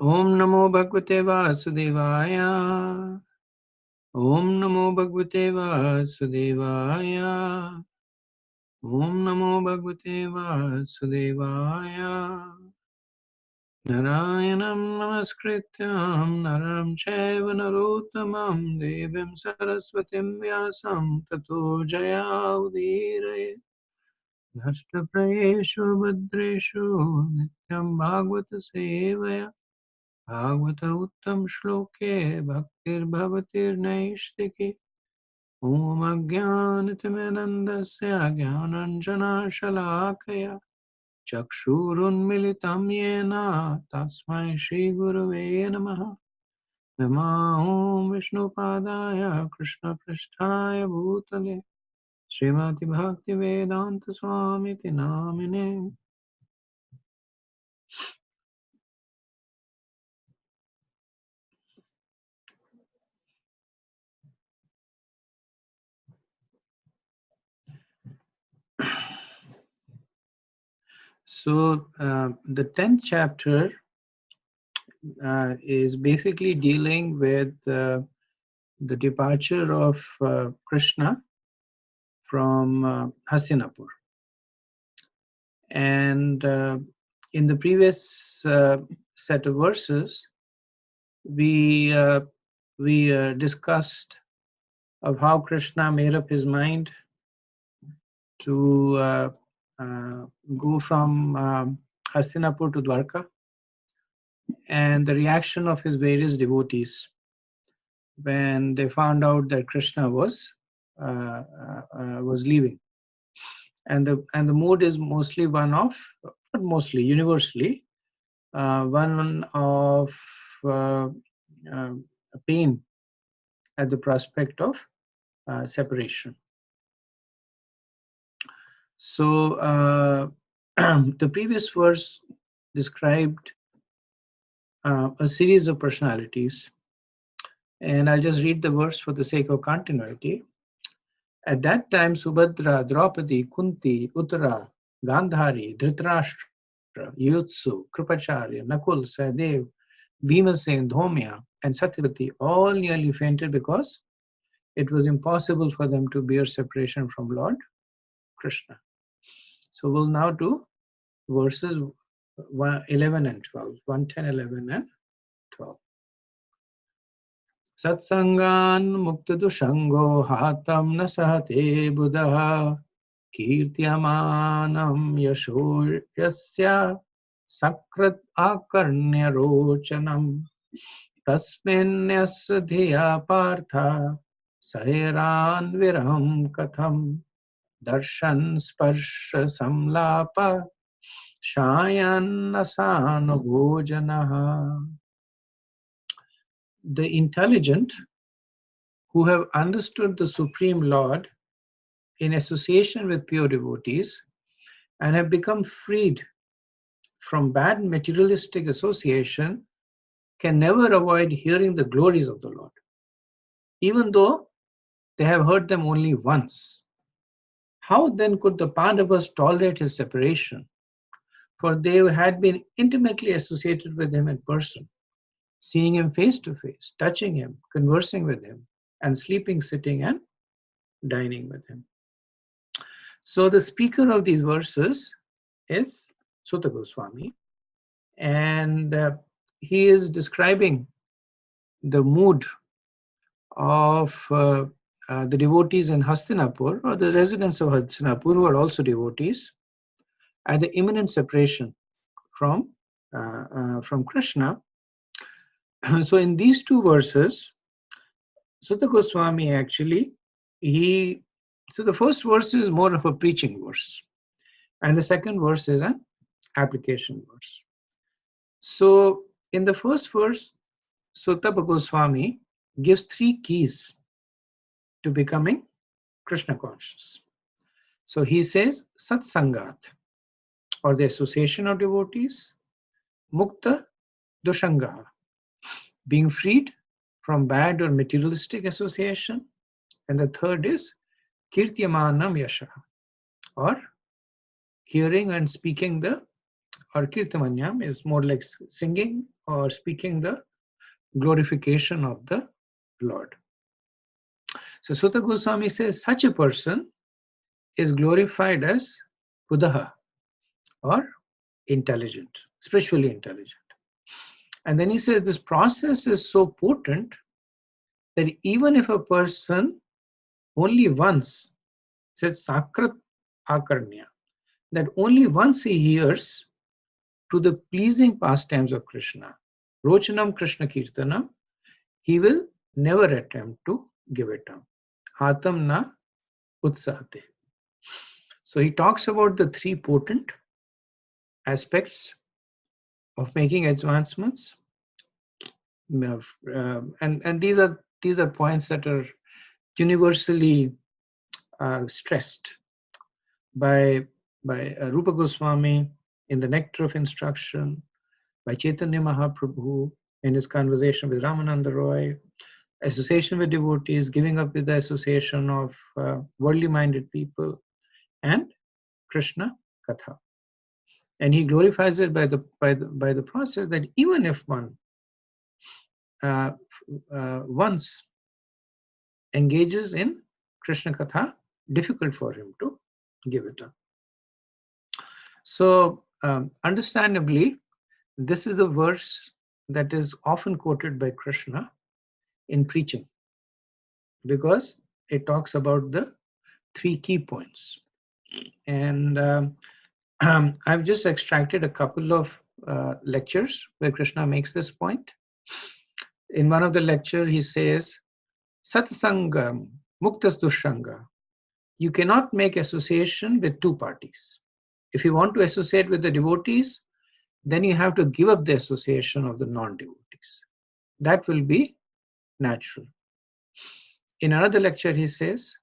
Om Namo Bhagavate Vasudevaya. Om Namo Bhagavate Vasudevaya. Om Namo Bhagavate Vasudevaya. Narayanam Namaskrityam Naram Chaiva Narottamam Devim Saraswatim Vyasam Tato Jaya Udire Nashtaprayeshu Bhadreshu Nityam Bhagavata Sevaya Bhagavata Uttam Shloke Bhaktir Bhavatir Naishtiki Om Ajnanatimirandasya Jnananjana Shalakaya Chakshurunmilitam Yena Tasmai Shri Gurave Namaha Namo Vishnupadaya Krishna Pristhaya Bhutale Srimati Bhakti Vedanta Swami Namine. So the 10th chapter is basically dealing with the departure of Krishna from Hastinapur. And in the previous set of verses, we discussed of how Krishna made up his mind to go from Hastinapur to Dwarka, and the reaction of his various devotees when they found out that Krishna was leaving. And the mood is mostly one of, not mostly, universally, one of pain at the prospect of separation. So the previous verse described a series of personalities, and I'll just read the verse for the sake of continuity. At that time, Subhadra, Draupadi, Kunti, Uttara, Gandhari, Dhritarashtra, Yutsu, Kripacharya, Nakul, Sahadev, Bhimasen, Dhomya, and Satyavati all nearly fainted because it was impossible for them to bear separation from Lord Krishna. So we'll now do verses 11 and 12, 110, 11 and 12. Satsangan muktadushango hatam na sahate buddha kirtyamanam yasho yasya sakrat akarnya rochanam tasminyasya dhiya partha saheran viram katham darshan sparsha samlapa shayan asana bhojanaha. The intelligent who have understood the Supreme Lord in association with pure devotees and have become freed from bad materialistic association can never avoid hearing the glories of the Lord, even though they have heard them only once. How then could the Pandavas tolerate his separation? For they had been intimately associated with him in person, seeing him face to face, touching him, conversing with him, and sleeping, sitting, and dining with him. So the speaker of these verses is Sutta Goswami, and he is describing the mood of the devotees in Hastinapur, or the residents of Hastinapur who are also devotees, at the imminent separation from Krishna. So in these two verses, Sutta Goswami actually, so the first verse is more of a preaching verse, and the second verse is an application verse. So in the first verse, Sutta Goswami gives 3 keys to becoming Krishna conscious. So he says Satsangat, or the association of devotees, Mukta Dushanga, being freed from bad or materialistic association, and the third is Kirtyamanam Yasha, or hearing and speaking the or Kirtamanyam is more like singing or speaking the glorification of the Lord. So Sutta Goswami says such a person is glorified as Buddha or intelligent, spiritually intelligent. And then he says this process is so potent that even if a person only once says Sakrat Akarnya, that only once he hears to the pleasing pastimes of Krishna, Rochanam Krishna Kirtanam, he will never attempt to give it up. Hatam na utsate. So he talks about the three potent aspects of making advancements, and these are points that are universally stressed by Rupa Goswami in the Nectar of Instruction, by Chaitanya Mahaprabhu in his conversation with Ramananda Roy, association with devotees, giving up with the association of worldly-minded people, and Krishna Katha. And he glorifies it by the process that even if one once engages in Krishna Katha, difficult for him to give it up. So understandably, this is a verse that is often quoted by Krishna in preaching, because it talks about the three key points. And I've just extracted a couple of lectures where Krishna makes this point. In one of the lectures, he says, Satsangam Muktas Dushanga. You cannot make association with two parties. If you want to associate with the devotees, then you have to give up the association of the non-devotees. That will be natural. In another lecture, he says,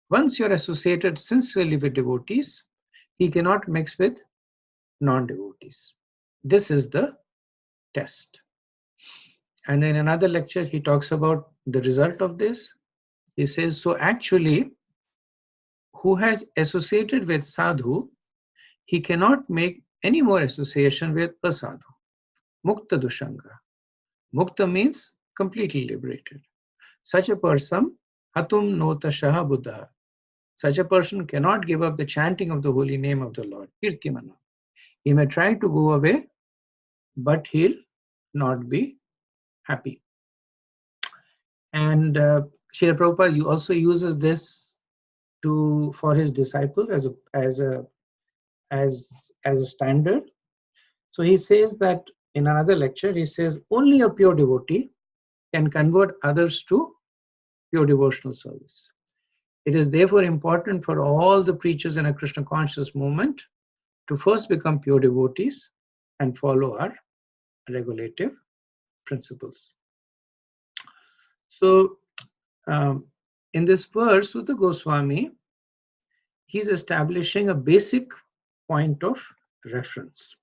once you're associated sincerely with devotees, he cannot mix with non-devotees. This is the test. And in another lecture, he talks about the result of this. He says, so actually, who has associated with sadhu, he cannot make any more association with a sadhu. Mukta dushanga. Mukta means completely liberated. Such a person, hatum nota shaha buddha. Such a person cannot give up the chanting of the holy name of the Lord. Kirtimana. He may try to go away, but he'll not be happy. And Srila Prabhupada also uses this for his disciples as a standard. So he says that in another lecture, he says only a pure devotee can convert others to pure devotional service. It is therefore important for all the preachers in a Krishna conscious movement to first become pure devotees and follow our regulative principles. So in this verse, Sutta Goswami, he's establishing a basic point of reference,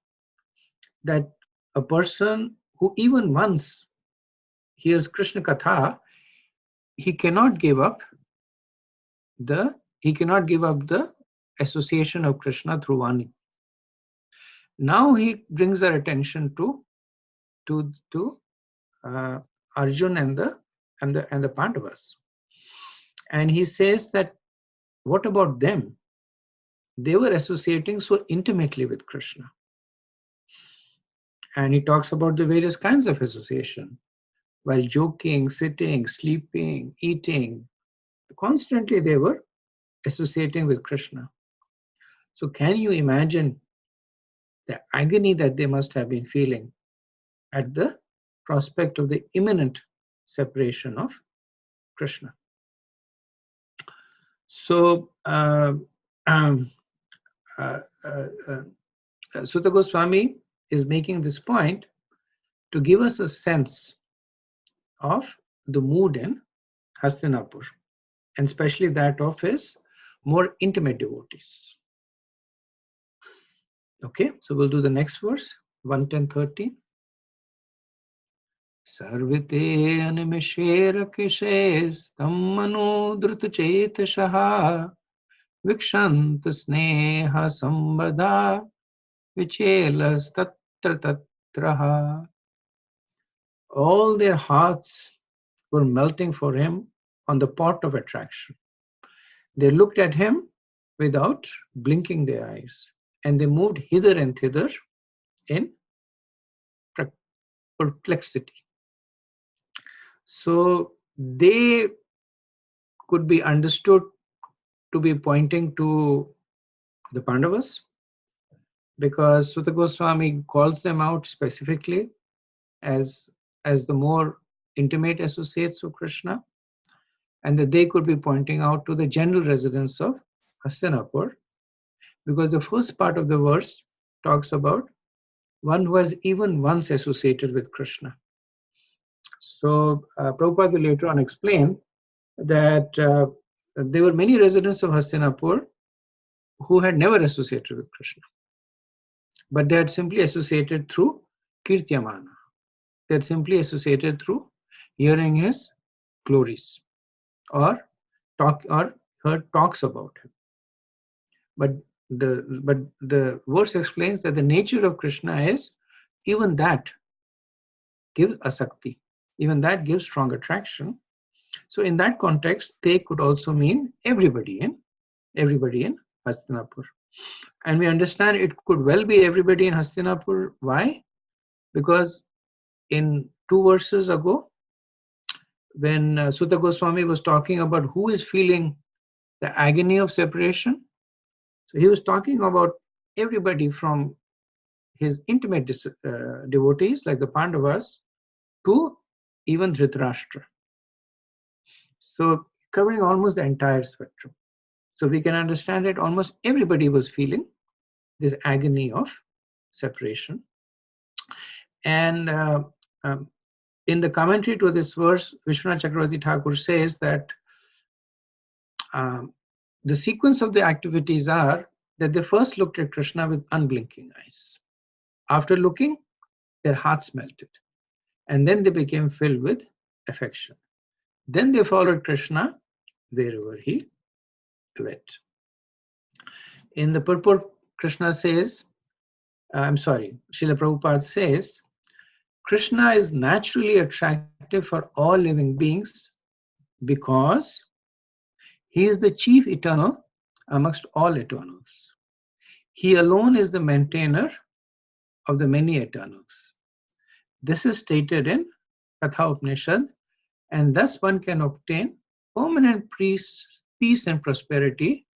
that a person who even once hears Krishna Katha, he cannot give up the association of Krishna through Vani. Now he brings our attention to Arjun and the Pandavas, and he says that what about them? They were associating so intimately with Krishna, and he talks about the various kinds of association, while joking, sitting, sleeping, eating. Constantly they were associating with Krishna. So can you imagine the agony that they must have been feeling at the prospect of the imminent separation of Krishna? So Sutta Goswami is making this point to give us a sense of the mood in Hastinapur, and especially that of his more intimate devotees. Okay, so we'll do the next verse, 110:13. Sarvite animeshera kishes tammano drut chetashaha vikshant sneha sambada vichelas tatra tatraha. All their hearts were melting for him on the pot of attraction. They looked at him without blinking their eyes, and they moved hither and thither in perplexity. So they could be understood to be pointing to the Pandavas, because Sutta Goswami calls them out specifically as the more intimate associates of Krishna, and that they could be pointing out to the general residents of Hastinapur, because the first part of the verse talks about one who has even once associated with Krishna. So Prabhupada will later on explain that there were many residents of Hastinapur who had never associated with Krishna, but they had simply associated through Kirtyamana. They had simply associated through hearing his glories or heard talks about him. But the verse explains that the nature of Krishna is even that gives asakti, even that gives strong attraction. So in that context, they could also mean everybody in Hastinapur. And we understand it could well be everybody in Hastinapur. Why? Because in 2 verses ago, when Sutta Goswami was talking about who is feeling the agony of separation, so he was talking about everybody from his intimate devotees like the Pandavas to even Dhritarashtra. So covering almost the entire spectrum. So we can understand that almost everybody was feeling this agony of separation. And in the commentary to this verse, Vishwanath Chakravarti Thakur says that the sequence of the activities are that they first looked at Krishna with unblinking eyes. After looking, their hearts melted. And then they became filled with affection. Then they followed Krishna wherever he went. In the purport, Krishna says, Srila Prabhupada says, Krishna is naturally attractive for all living beings because he is the chief eternal amongst all eternals. He alone is the maintainer of the many eternals. This is stated in Katha Upanishad, and thus one can obtain permanent peace and prosperity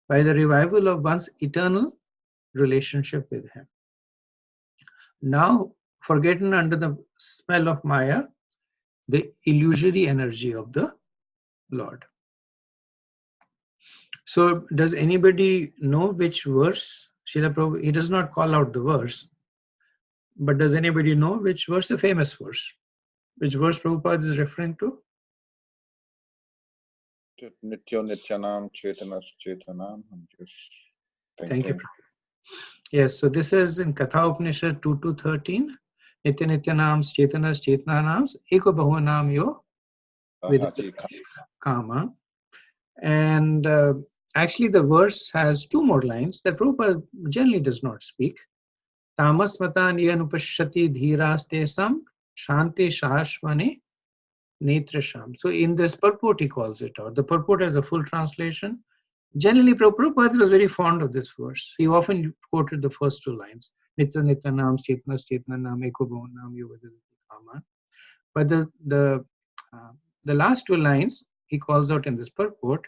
by the revival of one's eternal relationship with him. Now, forgotten under the spell of Maya, the illusory energy of the Lord. So, does anybody know which verse? Srila Prabhupada, he does not call out the verse, but does anybody know which verse, the famous verse? Which verse Prabhupada is referring to? Nityo Nityanam Chetanas Chetanam. Thank you. Yes, so this is in Katha Upanishad 2.2.13. Nitya Nityanams Chetanas Chetananams Eko Bahunam Yo Vidati Kama. And actually the verse has 2 more lines that Prabhupada generally does not speak. Tamas matan yanupashati dhirastesam shanti shashvane netrasham. So in this purport he calls it out. The purport has a full translation. Generally Prabhupada was very fond of this verse. He often quoted the first 2 lines. Nitya Nityanam Chetnas Chetananam Eko Bahunam Yo Vidati Kama. But the last 2 lines he calls out in this purport,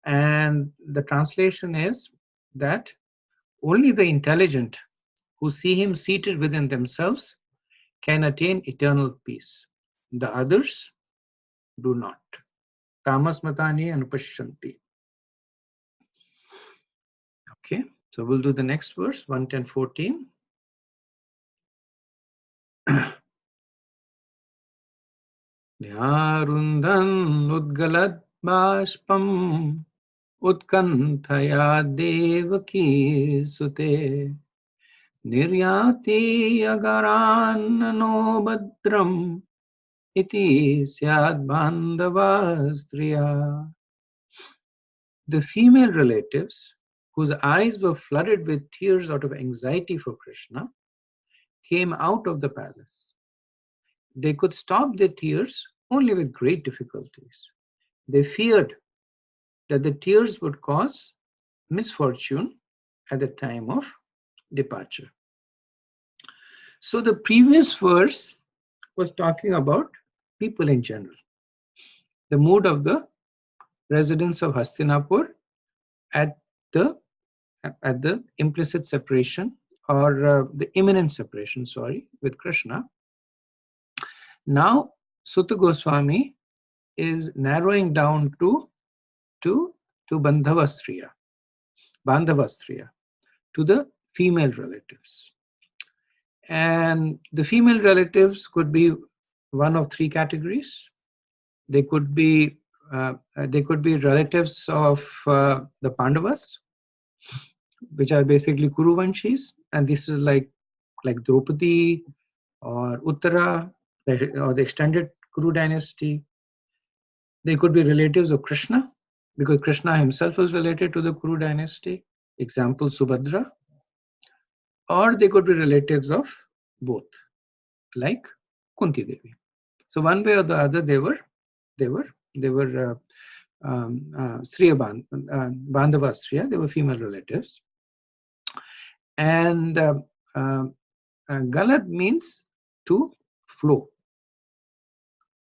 and the translation is that only the intelligent who see him seated within themselves can attain eternal peace. The others do not. Tamas matani anupashyanti. Okay, so we'll do the next verse, 110:14. Nyarundan udgalad bashpam utkanthaya devaki sute niryati agaran no badram iti syad bandava striya. The female relatives whose eyes were flooded with tears out of anxiety for Krishna, came out of the palace. They could stop their tears only with great difficulties. They feared that the tears would cause misfortune at the time of departure. So the previous verse was talking about people in general, the mood of the residents of Hastinapur at the implicit separation, or the imminent separation, with Krishna. Now Sutta Goswami is narrowing down to Bandhavastriya, to the female relatives. And the female relatives could be one of three categories. They could be relatives of the Pandavas, which are basically Kuruvanshis, and this is like Draupadi or Uttara, or the extended Kuru dynasty. They could be relatives of Krishna, because Krishna himself was related to the Kuru dynasty, example Subhadra. Or they could be relatives of both, like Kunti Devi. So one way or the other, they were Striya Bandhavastriya, they were female relatives. And Galad means to flow.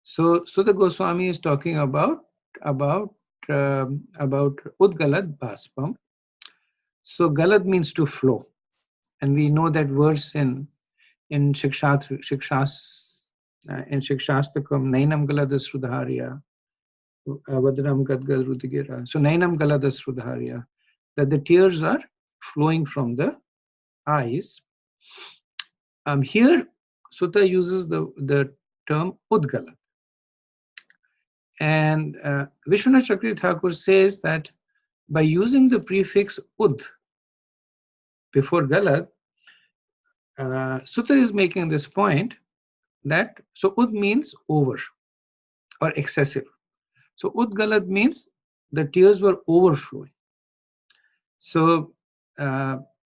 So the Goswami is talking about Udgalad Bhaspam. So Galad means to flow, and we know that verse in Shikshastakam, Nainam Galada Srudharya, Vadram Gadgal Rudigira. So Nainam Galada Srudharya, that the tears are flowing from the eyes. Here Sutta uses the term Udgalad. And Vishwanath Chakravarti Thakur says that by using the prefix Ud before Galad, Sutta is making this point that, so Ud means over or excessive. So Ud Galad means the tears were overflowing. So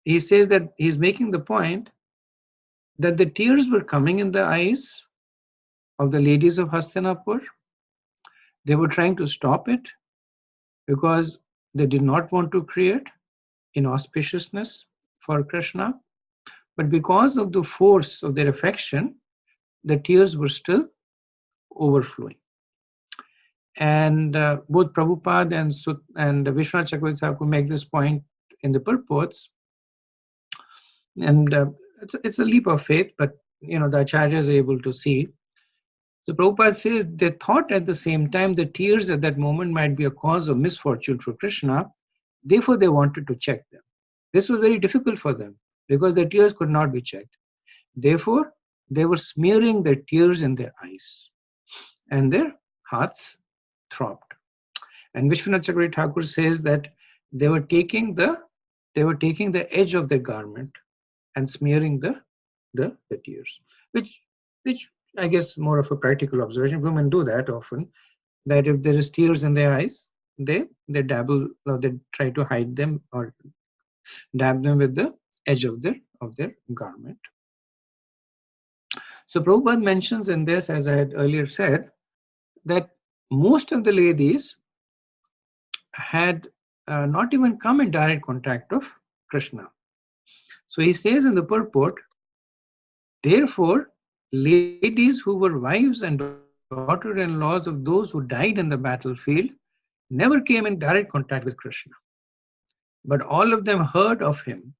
he says that he's making the point that the tears were coming in the eyes of the ladies of Hastinapur. They were trying to stop it because they did not want to create inauspiciousness for Krishna. But because of the force of their affection, the tears were still overflowing. And both Prabhupada and Vishwanath Chakravarti Thakur make this point in the purports. And it's a leap of faith, but the acharyas are able to see. So Prabhupada says they thought at the same time the tears at that moment might be a cause of misfortune for Krishna. Therefore, they wanted to check them. This was very difficult for them because their tears could not be checked. Therefore, they were smearing their tears in their eyes, and their hearts throbbed. And Vishwanath Chakravarti Thakur says that they were taking the edge of their garment and smearing the tears, which I guess more of a practical observation. Women do that often. That if there is tears in their eyes, they dabble, or they try to hide them or dab them with the edge of their garment. So Prabhupada mentions in this, as I had earlier said, that most of the ladies had not even come in direct contact of Krishna. So he says in the purport, therefore, ladies who were wives and daughter-in-laws of those who died in the battlefield never came in direct contact with Krishna. But all of them heard of him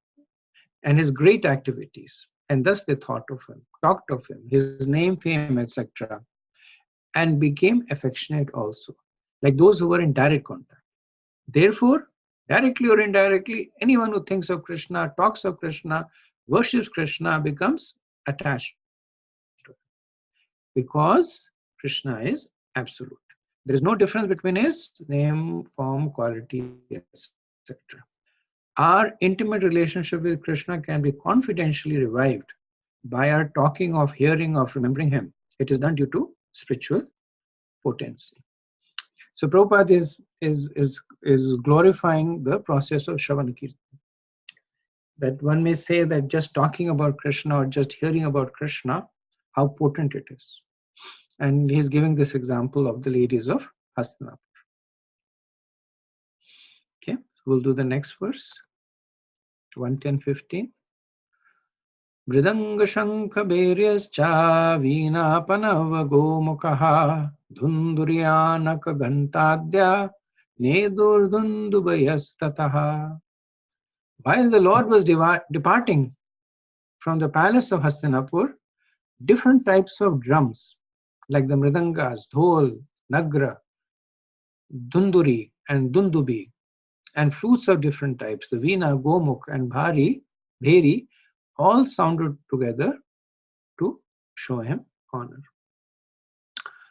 and his great activities, and thus they talked of him, his name, fame, etc., and became affectionate also, like those who were in direct contact. Therefore, directly or indirectly, anyone who thinks of Krishna, talks of Krishna, worships Krishna becomes attached to him, because Krishna is absolute. There is no difference between his name, form, quality, etc. Our intimate relationship with Krishna can be confidentially revived by our talking of, hearing of, remembering him. It is done due to spiritual potency. So Prabhupada is glorifying the process of Shravana Kirtan. That one may say that just talking about Krishna or just hearing about Krishna, how potent it is. And he's giving this example of the ladies of Hastinapur. Okay, so we'll do the next verse, 110:15. Mridanga Shankha Beryascha Veenapanav Gomukaha Dhunduryanaka Gantadya Nedurdundubayastataha. While the Lord was departing from the palace of Hastinapur, different types of drums, like the mridangas, dhol, nagra, dunduri, and dundubi, and flutes of different types, the veena, gomukh, and bheri, all sounded together to show him honor.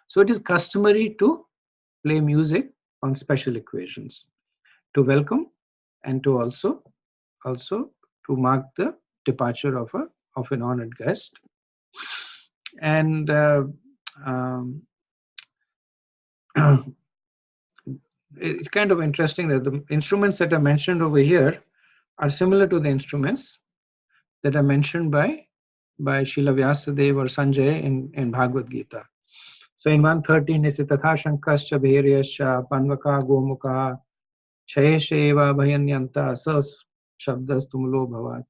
So it is customary to play music on special occasions to welcome and to also to mark the departure of an honored guest. And it's kind of interesting that the instruments that are mentioned over here are similar to the instruments that are mentioned by Srila Vyasadeva or Sanjay in Bhagavad Gita. So in 113 it says Tatha Shankascha Bhairiyascha Panvaka Gomuka Chayesheva Bhayanyanta Sas Shabdas Tumulo Bhavat.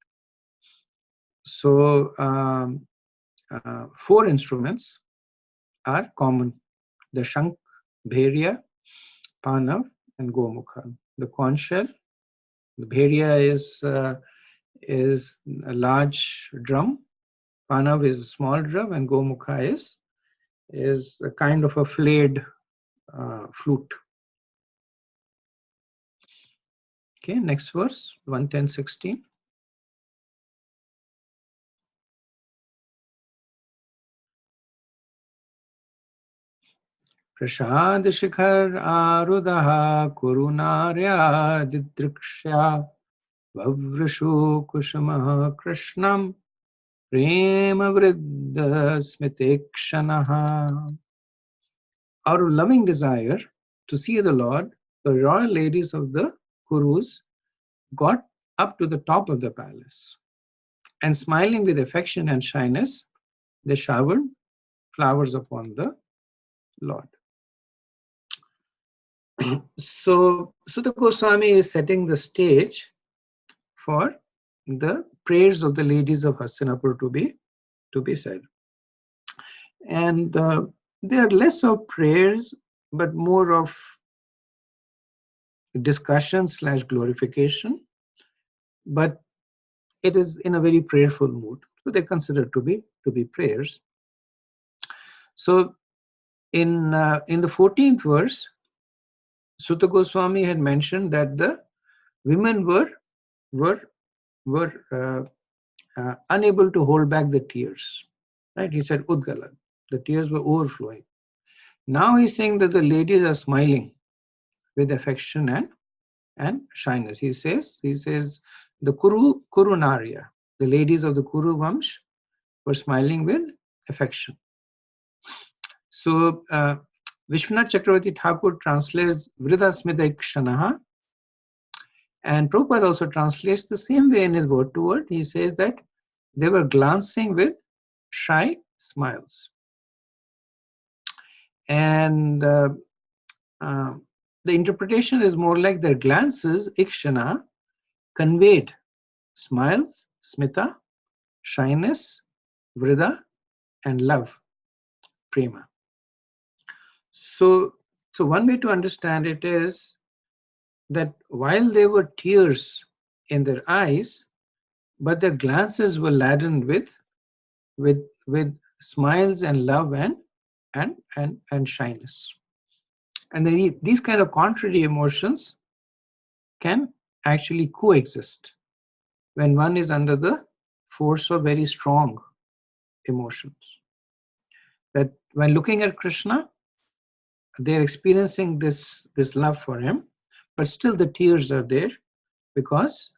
So 4 instruments are common: the Shank, Bhairiya, Panav, and Gomukha. The conch shell, the Bhairiya is a large drum, Panav is a small drum, and Gomukha is a kind of a flayed flute. Okay, next verse, 110:16. Prashad Shikhar Arudaha Kurunarya Didrikshya Vavrushu Kushamaha Krishnam Prema Vriddha Smitekshanaha. Out of loving desire to see the Lord, the royal ladies of the Kurus got up to the top of the palace, and smiling with affection and shyness, they showered flowers upon the Lord. So Sutta Goswami is setting the stage for the prayers of the ladies of Hastinapur to be said. And they are less of prayers, but more of discussion / glorification. But it is in a very prayerful mood, so they're considered to be prayers. So in the 14th verse, Sutta Goswami had mentioned that the women were unable to hold back the tears. Right? He said Udgala. The tears were overflowing. Now he's saying that the ladies are smiling with affection and shyness. He says the Kurunarya, the ladies of the Kuru Vamsh, were smiling with affection. So Vishwanath Chakravarti Thakur translates Vridasmidakshanaha, and Prabhupada also translates the same way in his word to word. He says that they were glancing with shy smiles. And the interpretation is more like their glances, ikshana, conveyed smiles, smita, shyness, vrida, and love, prema. So one way to understand it is that while there were tears in their eyes, but their glances were laden with smiles and love and shyness. And these kind of contrary emotions can actually coexist when one is under the force of very strong emotions. That when looking at Krishna, they're experiencing this love for him, but still the tears are there because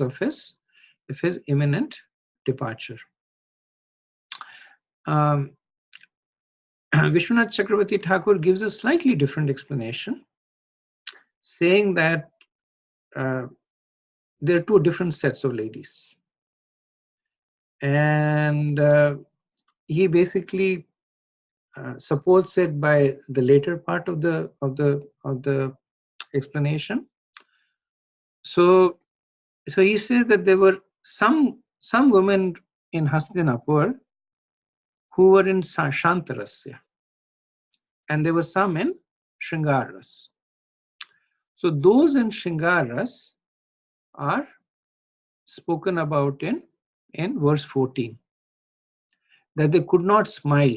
of his imminent departure. Vishwanath Chakravarti Thakur gives a slightly different explanation, saying that there are two different sets of ladies. And he basically supports it by the later part of the explanation. So he says that there were some women in Hastinapur who were in Shantarasya, and there were some in Shringaras. So those in Shringaras are spoken about in verse 14, that they could not smile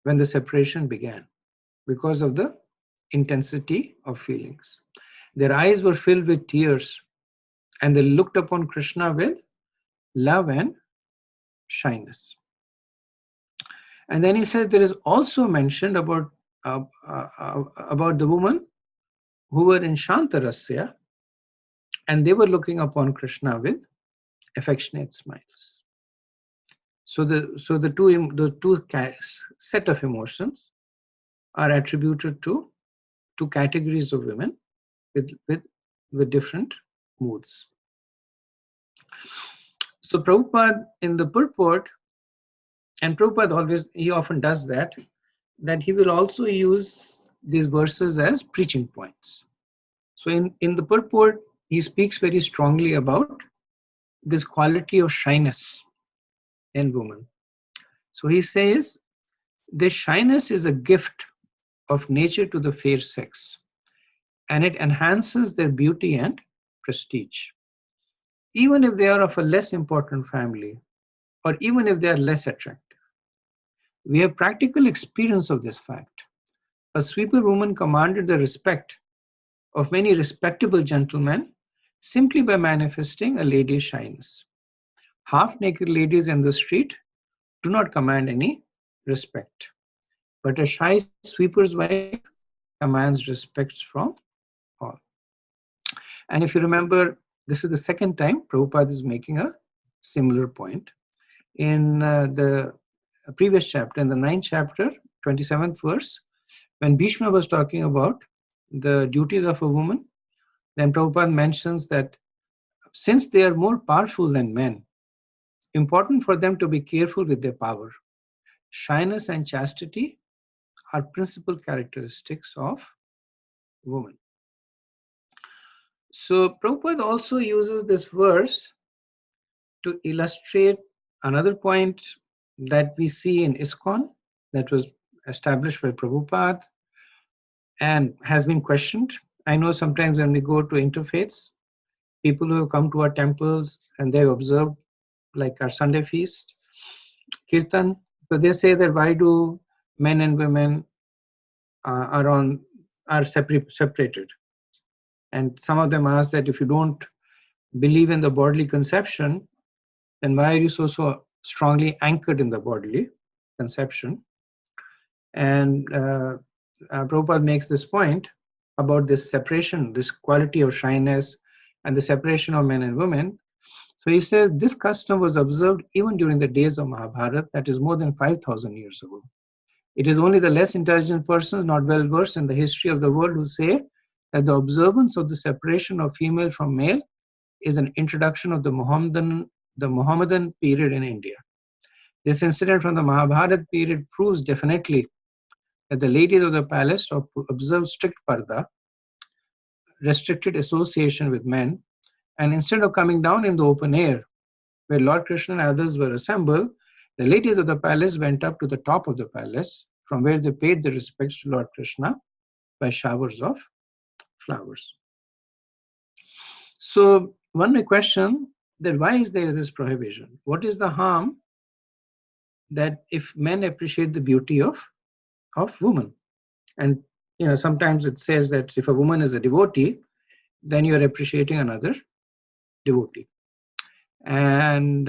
when the separation began because of the intensity of feelings. Their eyes were filled with tears, and they looked upon Krishna with love and shyness. And then he said there is also mentioned about the woman who were in Shantarasya, and they were looking upon Krishna with affectionate smiles. So the two set of emotions are attributed to two categories of women with different moods. So Prabhupada in the purport, and Prabhupada often does that he will also use these verses as preaching points. So in the purport, he speaks very strongly about this quality of shyness in women. So he says, this shyness is a gift of nature to the fair sex, and it enhances their beauty and prestige. Even if they are of a less important family, or even if they are less attractive. We have practical experience of this fact. A sweeper woman commanded the respect of many respectable gentlemen simply by manifesting a lady's shyness. Half-naked ladies in the street do not command any respect, but a shy sweeper's wife commands respect from all. And if you remember, this is the second time Prabhupada is making a similar point. In the previous chapter, in the 9th chapter, 27th verse, when Bhishma was talking about the duties of a woman, then Prabhupada mentions that since they are more powerful than men, important for them to be careful with their power. Shyness and chastity are principal characteristics of women. So Prabhupada also uses this verse to illustrate another point that we see in ISKCON that was established by Prabhupada and has been questioned. I know sometimes when we go to interfaiths, people who have come to our temples and they've observed like our Sunday feast, Kirtan, so they say that why do men and women are separated? And some of them ask that if you don't believe in the bodily conception, then why are you so strongly anchored in the bodily conception? And Prabhupada makes this point about this separation, this quality of shyness and the separation of men and women. So he says this custom was observed even during the days of Mahabharata, that is more than 5,000 years ago. It is only the less intelligent persons not well versed in the history of the world who say that the observance of the separation of female from male is an introduction of the Mohammedan period in India. This incident from the Mahabharata period proves definitely that the ladies of the palace observed strict parda, restricted association with men, and instead of coming down in the open air, where Lord Krishna and others were assembled, the ladies of the palace went up to the top of the palace, from where they paid their respects to Lord Krishna by showers of flowers. So one may question that why is there this prohibition? What is the harm that if men appreciate the beauty of women? And sometimes it says that if a woman is a devotee, then you're appreciating another devotee. And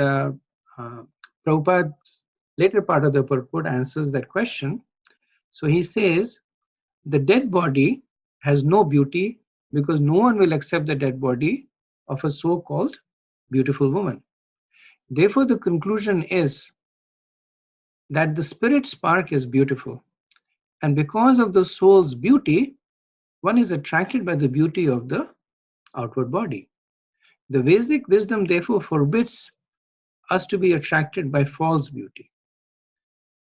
Prabhupada's later part of the purport answers that question. So he says, the dead body has no beauty because no one will accept the dead body of a so-called beautiful woman. Therefore, the conclusion is that the spirit spark is beautiful. And because of the soul's beauty, one is attracted by the beauty of the outward body. The Vedic wisdom therefore forbids us to be attracted by false beauty.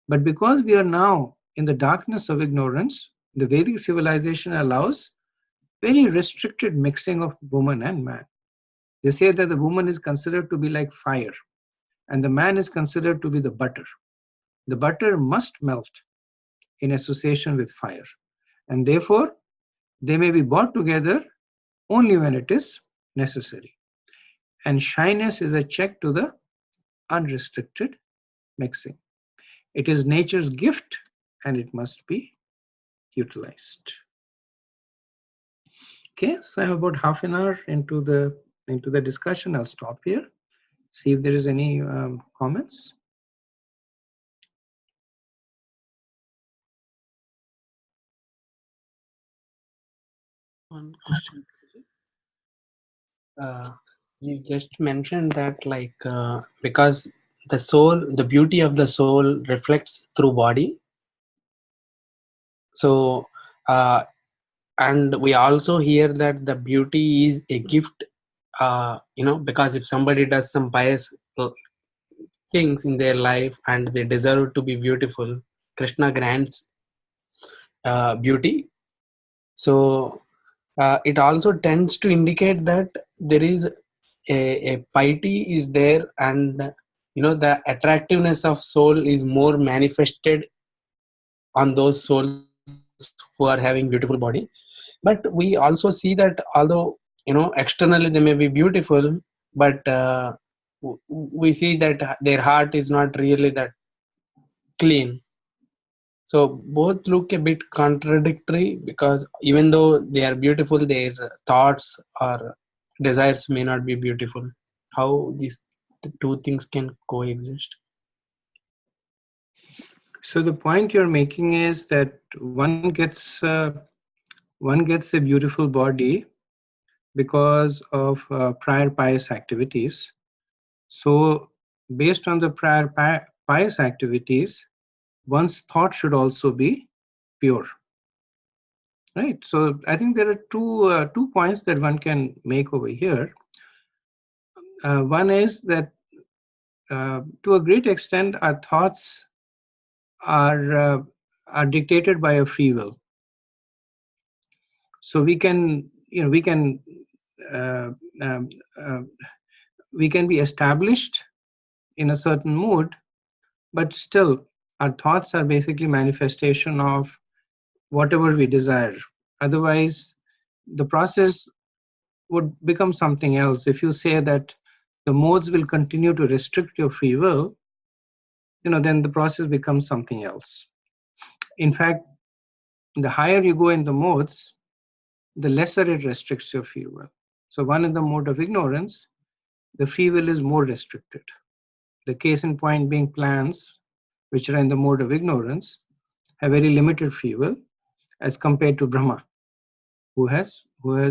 But because we are now in the darkness of ignorance, the Vedic civilization allows very restricted mixing of woman and man. They say that the woman is considered to be like fire and the man is considered to be the butter. The butter must melt in association with fire, and therefore they may be brought together only when it is necessary. And shyness is a check to the unrestricted mixing. It is nature's gift and it must be utilized. Okay, so I'm about half an hour into the discussion. I'll stop here. See if there is any comments. One question. You just mentioned that because the beauty of the soul reflects through body. So, and we also hear that the beauty is a gift. Because if somebody does some pious things in their life and they deserve to be beautiful, Krishna grants beauty. So it also tends to indicate that there is a piety is there, and the attractiveness of soul is more manifested on those souls who are having beautiful body. But we also see that although externally they may be beautiful, but we see that their heart is not really that clean. So both look a bit contradictory, because even though they are beautiful, their thoughts or desires may not be beautiful. How these two things can coexist? So the point you're making is that one gets a beautiful body because of prior pious activities. So based on the prior pious activities, one's thought should also be pure. Right. So I think there are two points that one can make over here. One is that to a great extent, our thoughts are dictated by a free will. So we can uh, um, uh, we can be established in a certain mood, but still our thoughts are basically manifestation of whatever we desire. Otherwise, the process would become something else. If you say that the modes will continue to restrict your free will, then the process becomes something else. In fact, the higher you go in the modes, the lesser it restricts your free will. So one in the mode of ignorance, the free will is more restricted. The case in point being plants, which are in the mode of ignorance, have very limited free will as compared to Brahma, who has much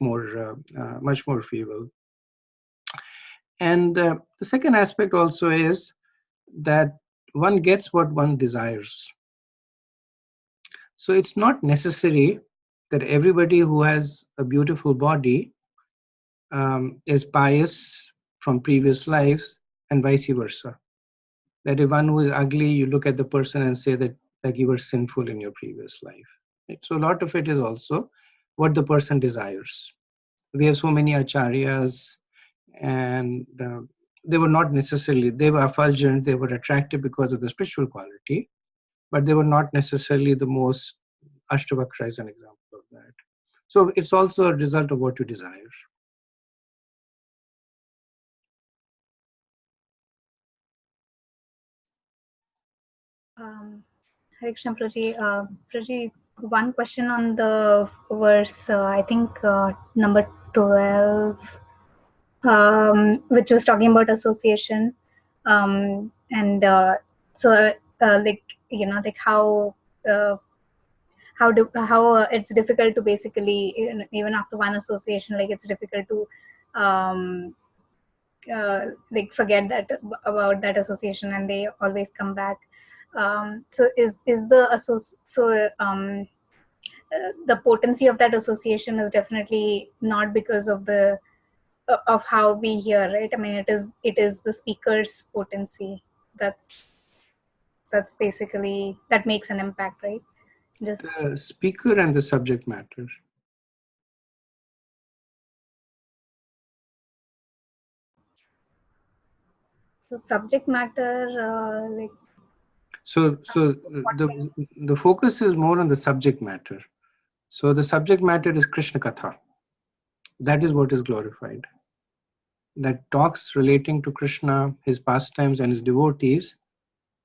more free will. And the second aspect also is that one gets what one desires. So it's not necessary that everybody who has a beautiful body is pious from previous lives, and vice versa. That if one who is ugly, you look at the person and say that like you were sinful in your previous life. Right? So a lot of it is also what the person desires. We have so many acharyas, and they were not necessarily, they were effulgent, they were attractive because of the spiritual quality, but they were not necessarily the most. Ashtavakra is an example of that. So it's also a result of what you desire. Hare Krishna, Praji. Praji, one question on the verse, I think number 12, which was talking about association. And so, like how it's difficult to basically, even after one association, like it's difficult to like forget that about that association, and they always come back. So is the the potency of that association is definitely not because of the of how we hear, right? I mean, it is the speaker's potency that's basically that makes an impact, right? Just The speaker and the subject matter. the subject matter, like So the focus is more on the subject matter. So the subject matter is Krishna Katha. That is what is glorified. That talks relating to Krishna, his pastimes, and his devotees.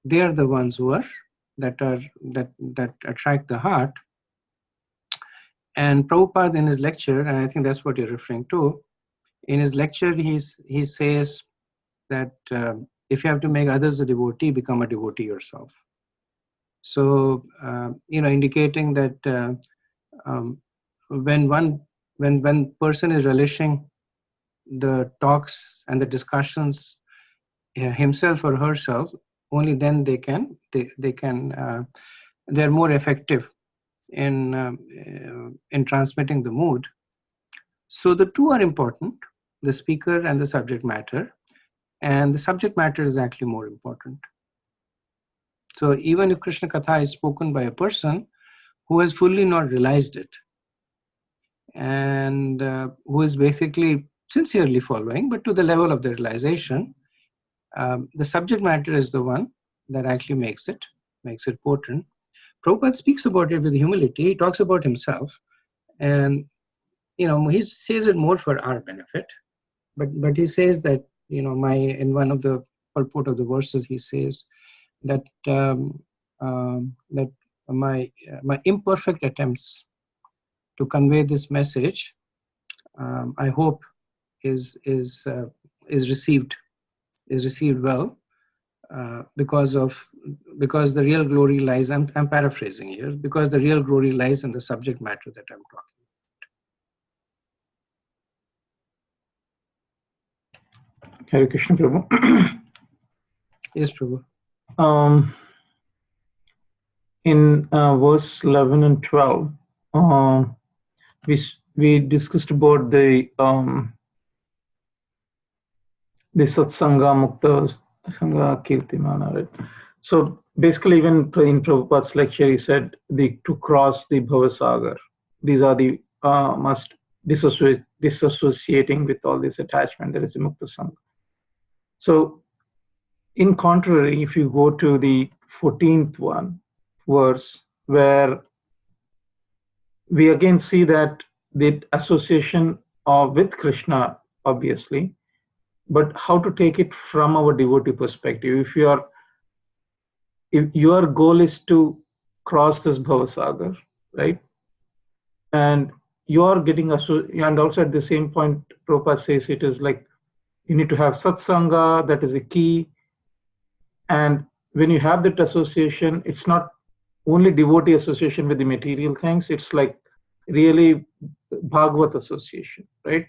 They are the ones who are that attract the heart. And Prabhupada in his lecture, and I think that's what you're referring to, in his lecture he says that if you have to make others a devotee, become a devotee yourself. So indicating that when person is relishing the talks and the discussions himself or herself, only then they're more effective in transmitting the mood. So the two are important, the speaker and the subject matter, and the subject matter is actually more important. So even if Krishna Katha is spoken by a person who has fully not realized it, and who is basically sincerely following, but to the level of the realization, the subject matter is the one that actually makes it potent. Prabhupada speaks about it with humility. He talks about himself, and he says it more for our benefit. But he says that in one of the purport of the verses, he says that that my imperfect attempts to convey this message, I hope is received well, because the real glory lies. I'm paraphrasing here, because the real glory lies in the subject matter that I'm talking. Hare Krishna, Prabhu. Yes, Prabhu. In verse 11 and 12, we discussed about the Satsanga Mukta Sangha Kirtimana, right? So basically, even in Prabhupada's lecture, he said to cross the Bhavasagar. These are the must disassociating with all this attachment. There is a Mukta Sangha. So, in contrary, if you go to the 14th verse, where we again see that the association with Krishna, obviously, but how to take it from our devotee perspective. If your goal is to cross this Bhavasagar, right? And you're getting and also at the same point, Prabhupada says it is like you need to have satsanga, that is a key. And when you have that association, it's not only devotee association with the material things, it's like really Bhagavad association, right?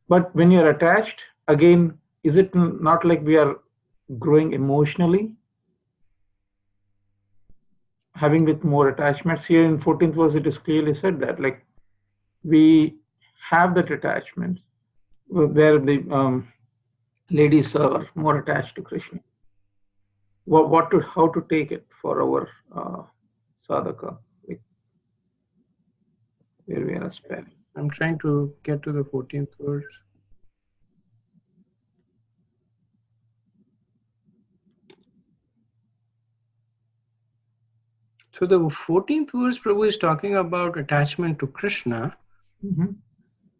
But when you're attached, again, is it not like we are growing emotionally, having with more attachments? Here in 14th verse, it is clearly said that like we have that attachment where the ladies are more attached to Krishna. How to take it for our sadhaka, like, where we are aspiring. I'm trying to get to the 14th verse. So the 14th verse, Prabhu is talking about attachment to Krishna,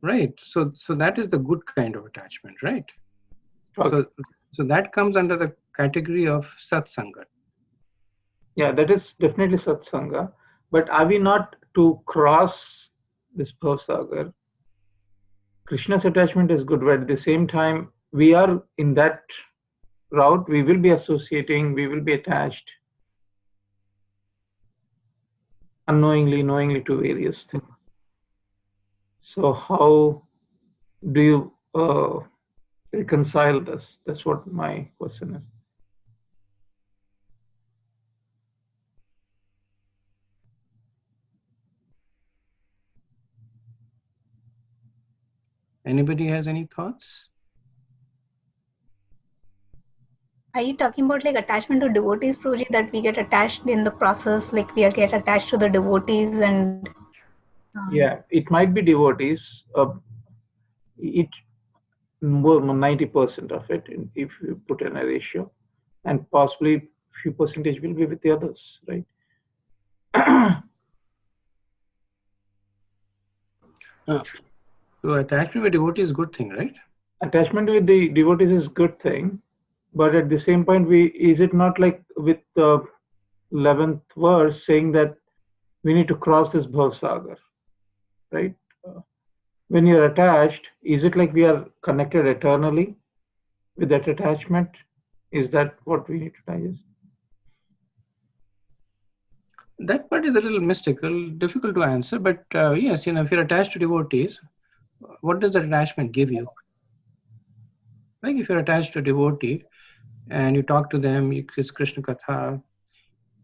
right? So that is the good kind of attachment, right? Okay. So that comes under the category of satsanga. Yeah, that is definitely satsanga. But are we not to cross this Bhavasagar? Krishna's attachment is good, but at the same time, we are in that route, we will be associating, we will be attached unknowingly, knowingly to various things. So how do you reconcile this? That's what my question is. Anybody has any thoughts? Are you talking about like attachment to devotees, Prabhuji, that we get attached in the process, like we get attached to the devotees and Yeah, it might be devotees. It more 90% of it, if you put in a ratio, and possibly few percentage will be with the others, right? So attachment with devotee is a good thing, right? Attachment with the devotees is good thing, but at the same point, is it not like with the 11th verse saying that we need to cross this Bhavsagar, right? When you're attached, is it like we are connected eternally with that attachment? Is that what we need to digest? That part is a little mystical, difficult to answer, but yes, if you're attached to devotees, what does that attachment give you? Like if you're attached to a devotee and you talk to them, it's Krishna Katha.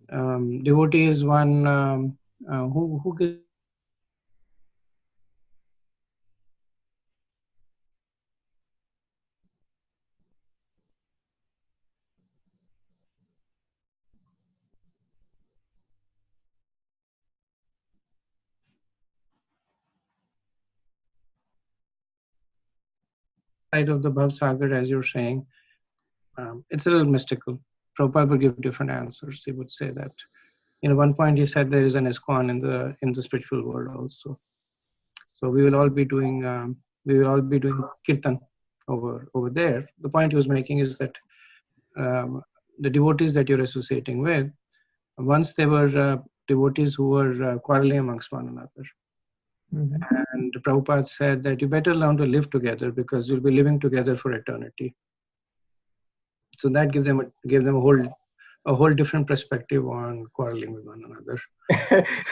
Devotee is one who gives side of the Bhav Sagar, as you're saying. It's a little mystical. Prabhupada would give different answers. He would say that, one point he said there is an ISKCON in the spiritual world also. So we will all be doing kirtan over there. The point he was making is that the devotees that you're associating with, once they were devotees who were quarreling amongst one another. Mhm. And Prabhupada said that you better learn to live together because you'll be living together for eternity. So that gives them a whole different perspective on quarreling with one another.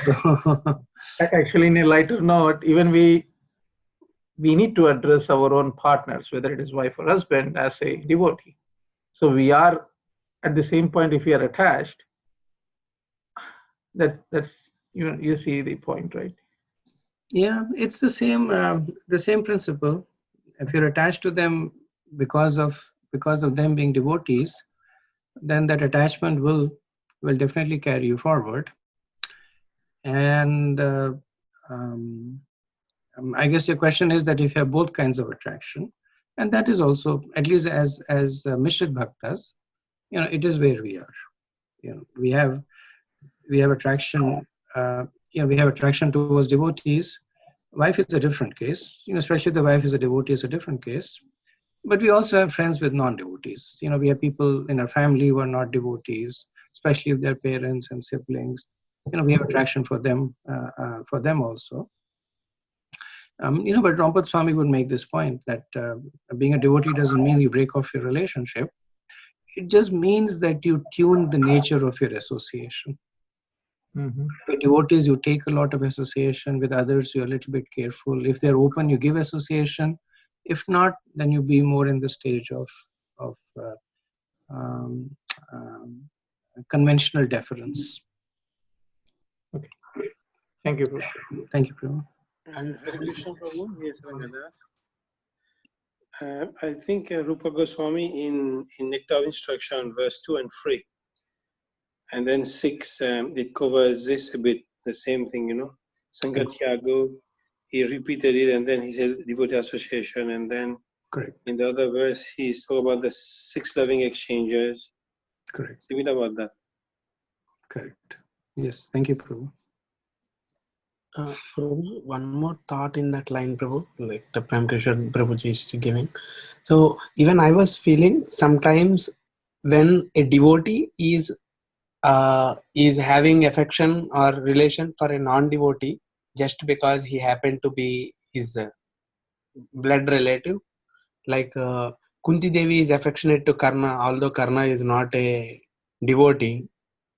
So Actually, in a lighter note, even we need to address our own partners, whether it is wife or husband, as a devotee. So we are at the same point. If we are attached, that's you see the point, right? yeah, it's the same principle. If you're attached to them because of them being devotees, then that attachment will definitely carry you forward. And I guess your question is that if you have both kinds of attraction, and that is also, at least as Mishrit Bhaktas, it is where we are. We have attraction. We have attraction towards devotees. Wife is a different case. Especially if the wife is a devotee, is a different case. But we also have friends with non-devotees. We have people in our family who are not devotees, especially if they're parents and siblings. We have attraction for them also. But Rampad Swami would make this point that being a devotee doesn't mean you break off your relationship. It just means that you tune the nature of your association. Mm-hmm. With devotees, you take a lot of association. With others, you're a little bit careful. If they're open, you give association. If not, then you be more in the stage of um, um, conventional deference. Okay. Thank you, Prabhu. Thank you, Prabhu. And Hare Krishna Prabhu, yes, Rangadas. I think Rupa Goswami in Nectar of Instruction, verse 2 and 3, and then 6, it covers this a bit, the same thing, Sangatyago, he repeated it, and then he said devotee association, and then Correct. in the other verse, he spoke about the 6 loving exchanges. Correct. Similar about that. Correct. Yes. Thank you, Prabhu. Prabhu, one more thought in that line, Prabhu, like the Prem Krishna Prabhuji is giving. So even I was feeling sometimes when a devotee is having affection or relation for a non-devotee just because he happened to be his blood relative, like Kunti Devi is affectionate to Karna, although Karna is not a devotee,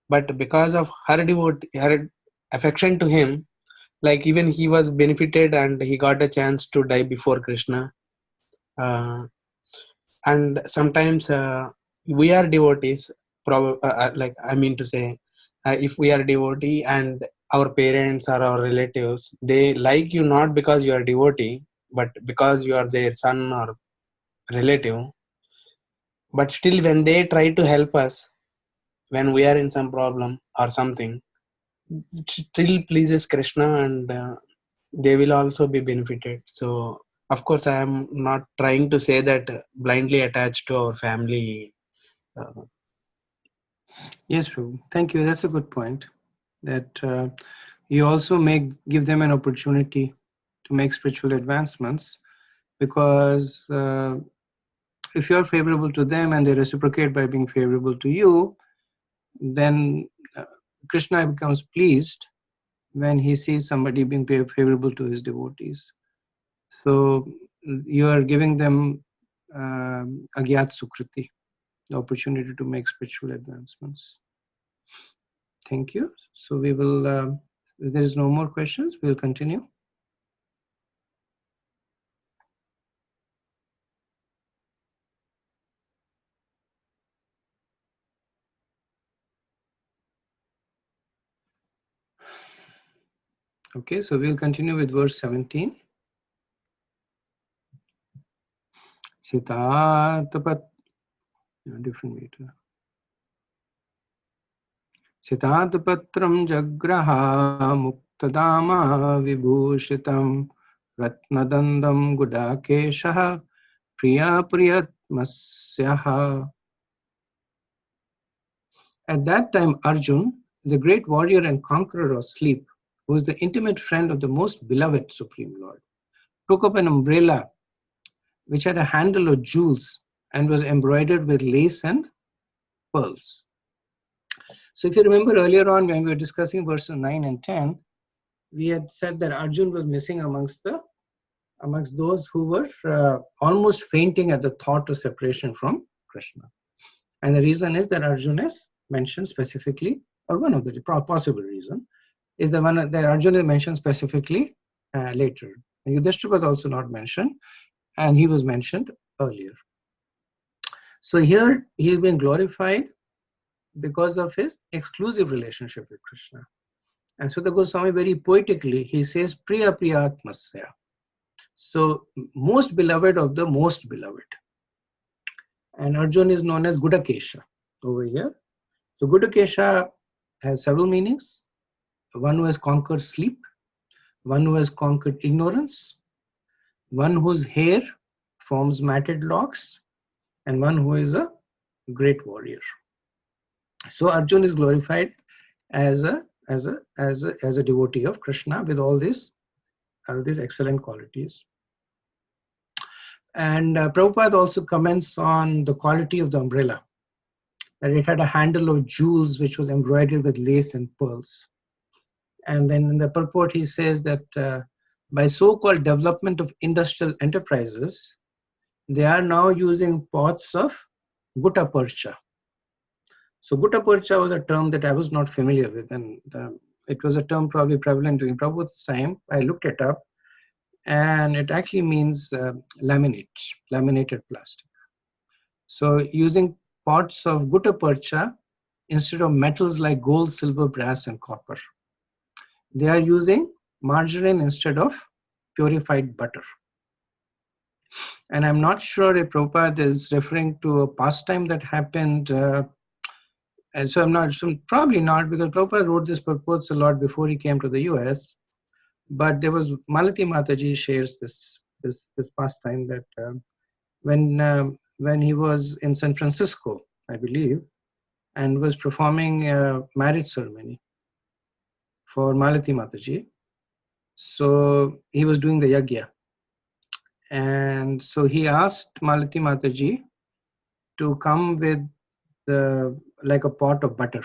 but because of her affection to him, like even he was benefited and he got a chance to die before Krishna. And sometimes we are devotees, like I mean to say, if we are devotee and our parents or our relatives, they like you not because you are devotee, but because you are their son or relative. But still, when they try to help us when we are in some problem or something, it still pleases Krishna, and they will also be benefited. So of course I am not trying to say that blindly attached to our family. Yes, Prabhu. Thank you. That's a good point. That you also give them an opportunity to make spiritual advancements, because if you're favorable to them and they reciprocate by being favorable to you, then Krishna becomes pleased when he sees somebody being favorable to his devotees. So you are giving them agyat sukriti, the opportunity to make spiritual advancements. Thank you. So we will, if there is no more questions, we'll continue. Okay, so we'll continue with verse 17. Sitatapat, different meter. Sitatapatram jagraha muktadama vibhushitam ratnadandam gudakeshaha priya priyatmasyaha. At that time, Arjun, the great warrior and conqueror of sleep, who was the intimate friend of the most beloved Supreme Lord, took up an umbrella which had a handle of jewels and was embroidered with lace and pearls. So if you remember earlier on when we were discussing verses 9 and 10, we had said that Arjun was missing amongst those who were almost fainting at the thought of separation from Krishna. And the reason is that Arjun is mentioned specifically, or one of the possible reason, is the one that Arjun is mentioned specifically later. And Yudhishthira was also not mentioned, and he was mentioned earlier. So here he is being glorified because of his exclusive relationship with Krishna. And so the Goswami very poetically, he says, Priya Priyatmasya. So most beloved of the most beloved. And Arjun is known as Gudakesha over here. So Gudakesha has several meanings. One who has conquered sleep, one who has conquered ignorance, one whose hair forms matted locks, and one who is a great warrior. So Arjun is glorified as a devotee of Krishna with all these excellent qualities. And Prabhupada also comments on the quality of the umbrella, that it had a handle of jewels which was embroidered with lace and pearls. And then in the purport he says that by so-called development of industrial enterprises, they are now using pots of gutta percha. So gutta percha was a term that I was not familiar with, and it was a term probably prevalent during Prabhupada's time. I looked it up, and it actually means laminated plastic. So using pots of gutta percha instead of metals like gold, silver, brass, and copper. They are using margarine instead of purified butter. And I'm not sure if Prabhupada is referring to a pastime that happened. And so probably not, because Prabhupada wrote this purports a lot before he came to the US. But there was Malati Mataji shares this pastime that when he was in San Francisco, I believe, and was performing a marriage ceremony for Malati Mataji. So he was doing the yagya. And so he asked Malati Mataji to come with like a pot of butter.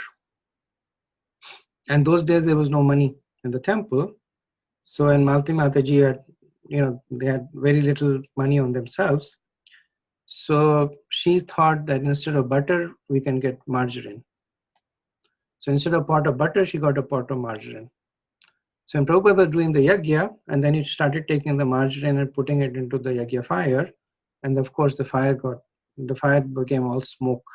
And those days there was no money in the temple. So when Malati Mataji had, they had very little money on themselves. So she thought that instead of butter, we can get margarine. So instead of a pot of butter, she got a pot of margarine. So when Prabhupada was doing the yagya, and then he started taking the margarine and putting it into the yagya fire, and of course the fire got the fire became all smoke.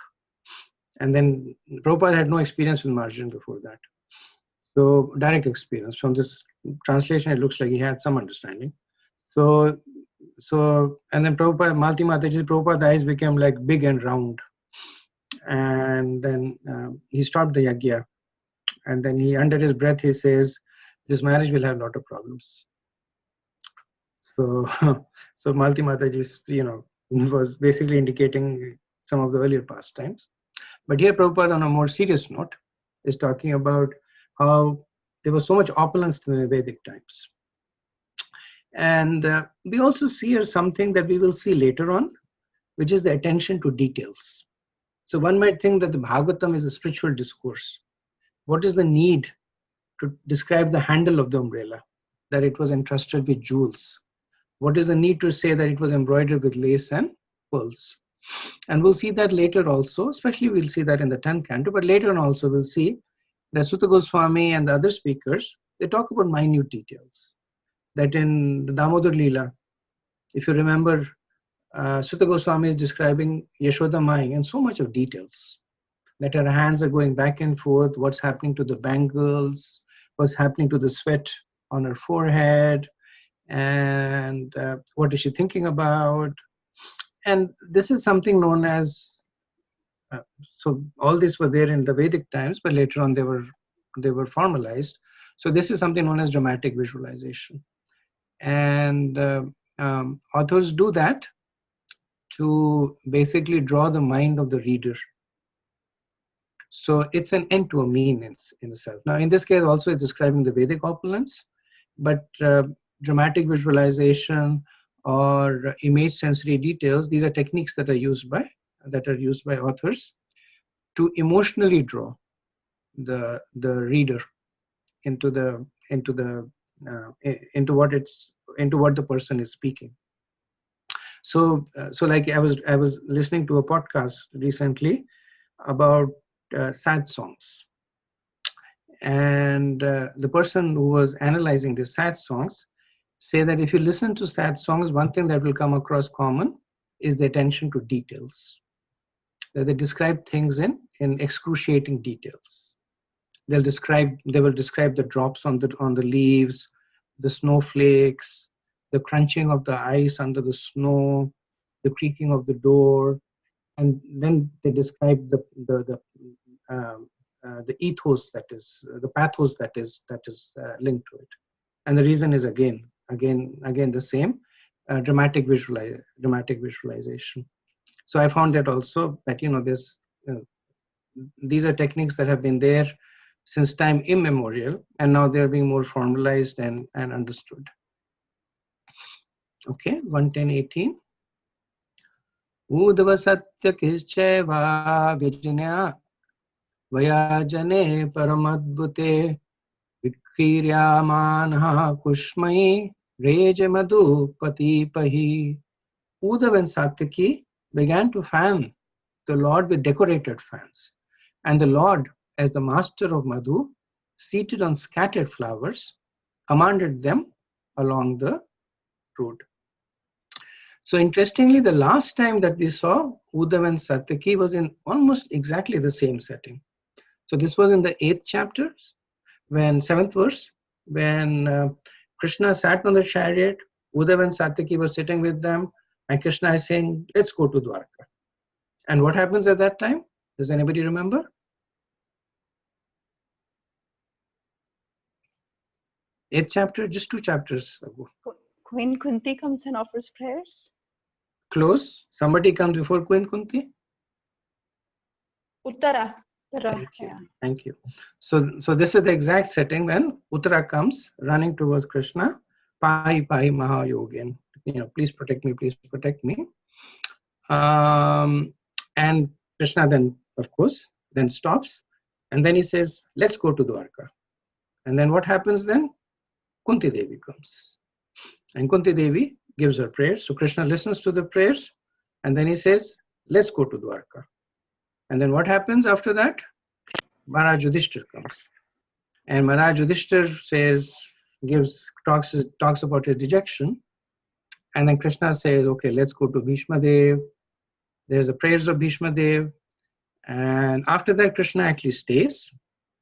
And then Prabhupada had no experience with margarine before that. So direct experience. From this translation, it looks like he had some understanding. So and then Prabhupada, Malti Mataji's Prabhupada's eyes became like big and round. And then he stopped the yagya. And then he, under his breath, he says, this marriage will have a lot of problems. So, so Malti Mataji, was basically indicating some of the earlier pastimes. But here Prabhupada, on a more serious note, is talking about how there was so much opulence in the Vedic times. And we also see here something that we will see later on, which is the attention to details. So one might think that the Bhagavatam is a spiritual discourse. What is the need to describe the handle of the umbrella, that it was entrusted with jewels? What is the need to say that it was embroidered with lace and pearls? And we'll see that later also, especially we'll see that in the 10th canto, but later on also we'll see that Sutta Goswami and the other speakers, they talk about minute details. That in the Damodar Leela, if you remember, Sutta Goswami is describing Yashoda Mai in so much of details. That her hands are going back and forth, what's happening to the bangles, what's happening to the sweat on her forehead, and what is she thinking about. And this is something known as, so all these were there in the Vedic times, but later on they were formalized. So this is something known as dramatic visualization. And authors do that to basically draw the mind of the reader. So it's an end to a means in itself. Now, in this case, also it's describing the Vedic opulence, but dramatic visualization or image sensory details, these are techniques that are used by authors to emotionally draw the reader into what the person is speaking. So like I was listening to a podcast recently about sad songs, and the person who was analyzing the sad songs say that if you listen to sad songs, one thing that will come across common is the attention to details. That they describe things in excruciating details. They will describe the drops on the leaves, the snowflakes, the crunching of the ice under the snow, the creaking of the door, and then they describe the ethos, that is the pathos that is linked to it. And the reason is again the same, dramatic visualization. So I found that also that there's these are techniques that have been there since time immemorial, and now they're being more formalized and understood. Okay, 110:18. Udava satya kischeva vijnaya vayajane paramadbhute vikriyamanha kushmai reje madhu patipahi. Uddhav and Satyaki began to fan the Lord with decorated fans. And the Lord, as the master of Madhu, seated on scattered flowers, commanded them along the road. So interestingly, the last time that we saw Uddhav and Satyaki was in almost exactly the same setting. So this was in the 8th chapter, 7th verse, when Krishna sat on the chariot, Uddhav and Satyaki were sitting with them, and Krishna is saying, let's go to Dwarka. And what happens at that time? Does anybody remember? 8th chapter, just 2 chapters ago. Queen Kunti comes and offers prayers. Close. Somebody comes before Queen Kunti. Uttara. Thank you. Thank you. So this is the exact setting when Uttara comes running towards Krishna. Pai Pai Mahayogin. Please protect me. Please protect me. And Krishna then, of course, then stops, and then he says, "Let's go to Dwarka." And then what happens then? Kunti Devi comes, and Kunti Devi gives her prayers. So Krishna listens to the prayers, and then he says, "Let's go to Dwarka." And then what happens after that? Maharaj Yudhishthir comes, and Maharaj Yudhishthir talks about his dejection, and then Krishna says, "Okay, let's go to Bhishma Dev." There's the prayers of Bhishma Dev. And after that, Krishna actually stays.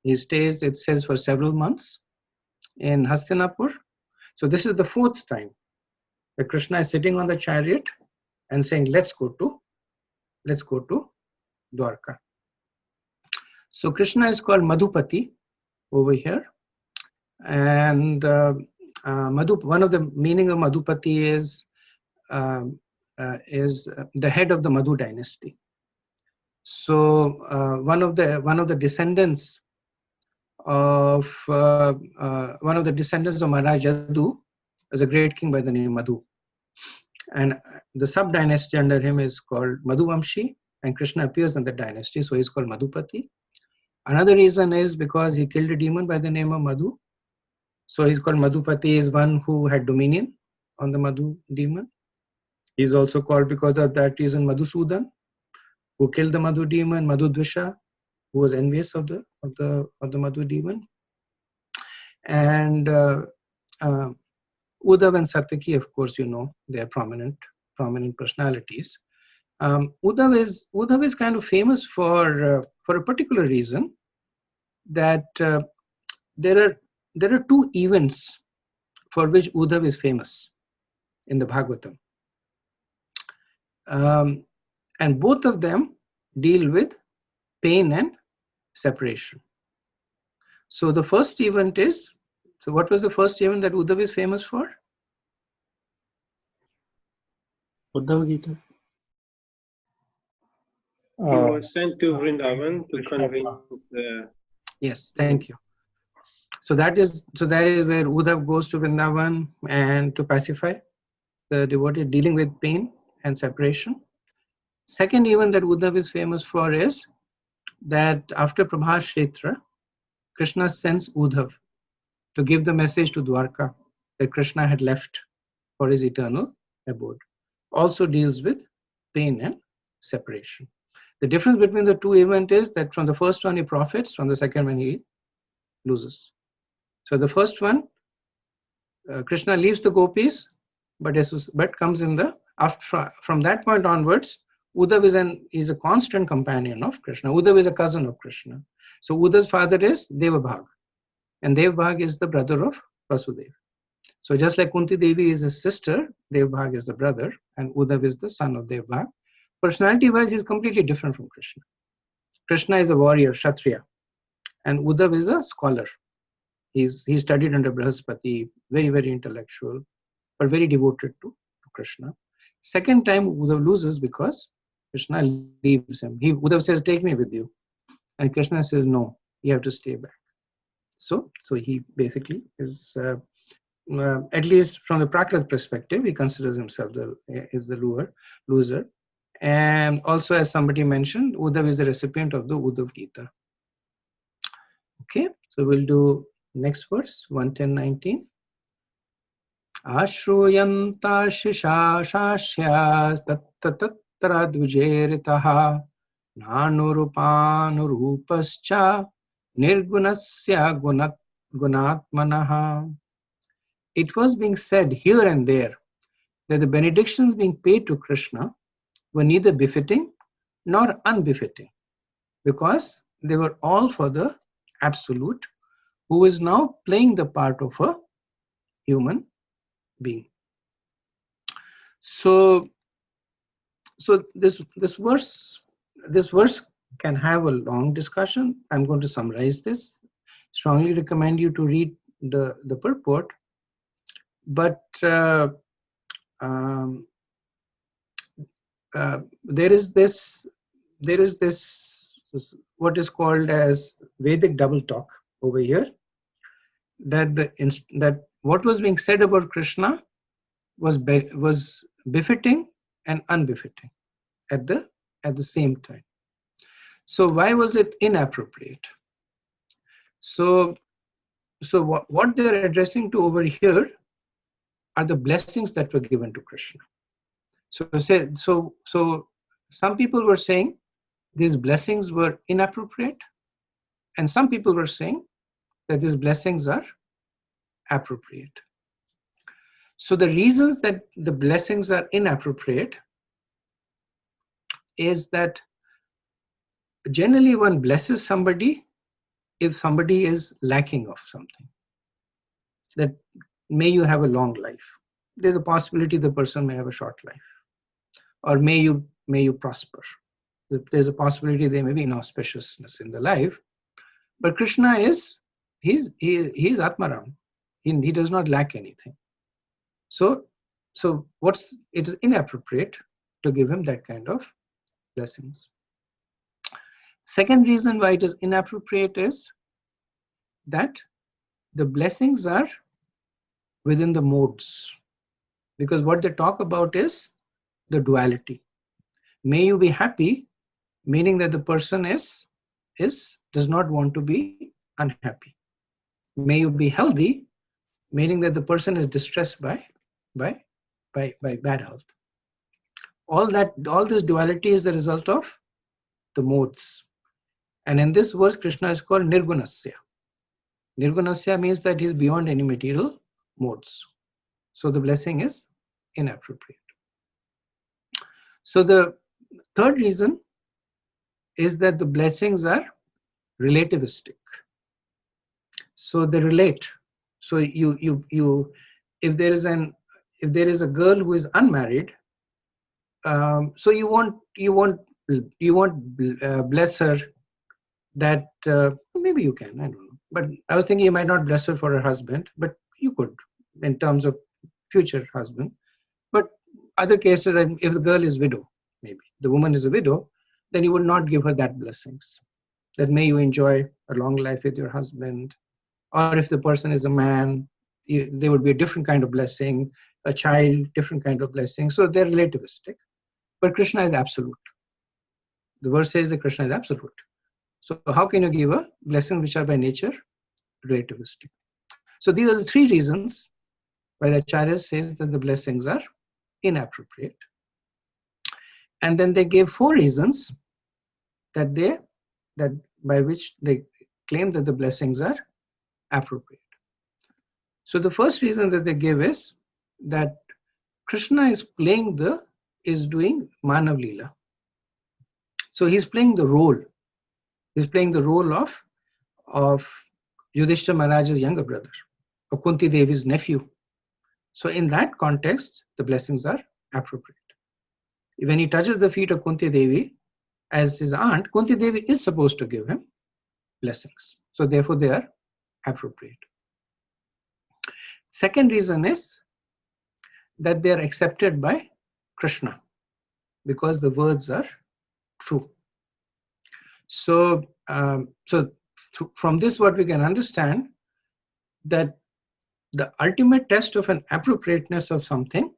He stays, it says, for several months in Hastinapur. So this is the fourth time that Krishna is sitting on the chariot and saying, let's go to Dwarka. So Krishna is called Madhupati over here. And one of the meaning of Madhupati is the head of the Madhu dynasty. So one of the descendants of Maharaj Yadu is a great king by the name Madhu, and the sub dynasty under him is called Madhuvamshi, and Krishna appears in the dynasty, so he's called Madhupati. Another reason is because he killed a demon by the name of Madhu, so he's called Madhupati, is one who had dominion on the Madhu demon. He's also called, because of that reason, Madhusudan, who killed the Madhu demon, Madhudvisha, who was envious of the Madhu demon. And Uddhav and Satyaki, of course, you know, they are prominent personalities. Uddhav is kind of famous for a particular reason, that there are two events for which Uddhav is famous in the Bhagavatam. And both of them deal with pain and separation. So the first event is, so what was the first event that Uddhav is famous for? Uddhav Gita. He was sent to Vrindavan to convince the... Yes, thank you. So that is where Uddhav goes to Vrindavan and to pacify the devotee, dealing with pain and separation. Second event that Uddhav is famous for is that after Prabhas Kshetra, Krishna sends Uddhav to give the message to Dwarka that Krishna had left for his eternal abode. Also deals with pain and separation. The difference between the two events is that from the first one he profits, from the second one he loses. So the first one, Krishna leaves the gopis, but comes in the from that point onwards, Uddhav is a constant companion of Krishna. Uddhav is a cousin of Krishna. So Uddhav's father is Devabhag, and Devabhag is the brother of Vasudev. So just like Kunti Devi is his sister, Devabhag is the brother, and Uddhav is the son of Devabhag. Personality-wise, he's completely different from Krishna. Krishna is a warrior, Kshatriya, and Uddhav is a scholar. He studied under Brahaspati, very, very intellectual, but very devoted to Krishna. Second time, Uddhav loses because Krishna leaves him. Uddhav says, take me with you. And Krishna says, no, you have to stay back. So he basically is, at least from the Prakrit perspective, he considers himself is the loser. And also, as somebody mentioned, Uddhav is the recipient of the Uddhav Gita. Okay, so we'll do next verse, 110:19. Ashruyanta shisha shashyas tattara dvijeritaha nanurupascha nirgunasya gunatmanaha. It was being said here and there that the benedictions being paid to Krishna were neither befitting nor unbefitting, because they were all for the Absolute, who is now playing the part of a human being. So this verse can have a long discussion. I'm going to summarize this. Strongly recommend you to read the purport, but there is this what is called as Vedic double talk over here, that what was being said about Krishna was befitting and unbefitting at the same time. So why was it inappropriate? So what they're addressing to over here are the blessings that were given to Krishna. So some people were saying these blessings were inappropriate, and some people were saying that these blessings are appropriate. So the reasons that the blessings are inappropriate is that generally one blesses somebody if somebody is lacking of something. That may you have a long life. There's a possibility the person may have a short life. Or may you prosper. There's a possibility there may be inauspiciousness in the life. But Krishna he's Atmaram. He does not lack anything. So it is inappropriate to give him that kind of blessings. Second reason why it is inappropriate is that the blessings are within the modes. Because what they talk about is the duality. May you be happy, meaning that the person does not want to be unhappy. May you be healthy, meaning that the person is distressed by bad health. All this duality is the result of the modes. And in this verse, Krishna is called Nirgunasya. Nirgunasya means that he is beyond any material modes. So the blessing is inappropriate. So the third reason is that the blessings are relativistic. So they relate. So if there is a girl who is unmarried, so you won't bless her that maybe you can, I don't know. But I was thinking you might not bless her for her husband, but you could in terms of future husband. But other cases, if the girl is widow, maybe the woman is a widow, then you would not give her that blessings. That may you enjoy a long life with your husband. Or if the person is a man, there would be a different kind of blessing. A child, different kind of blessing. So they're relativistic. But Krishna is absolute. The verse says that Krishna is absolute. So how can you give a blessing which are by nature relativistic? So these are the three reasons why the Acharya says that the blessings are inappropriate. And then they gave 4 reasons that by which they claim that the blessings are appropriate. So the first reason that they give is that Krishna is doing Manav Leela. So he's playing the role. He's playing the role of Yudhishthira Maharaj's younger brother, or Kunti Devi's nephew. So in that context, the blessings are appropriate. When he touches the feet of Kunti Devi as his aunt, Kunti Devi is supposed to give him blessings. So therefore they are appropriate. Second reason is that they are accepted by Krishna because the words are true. So, from this what we can understand that the ultimate test of an appropriateness of something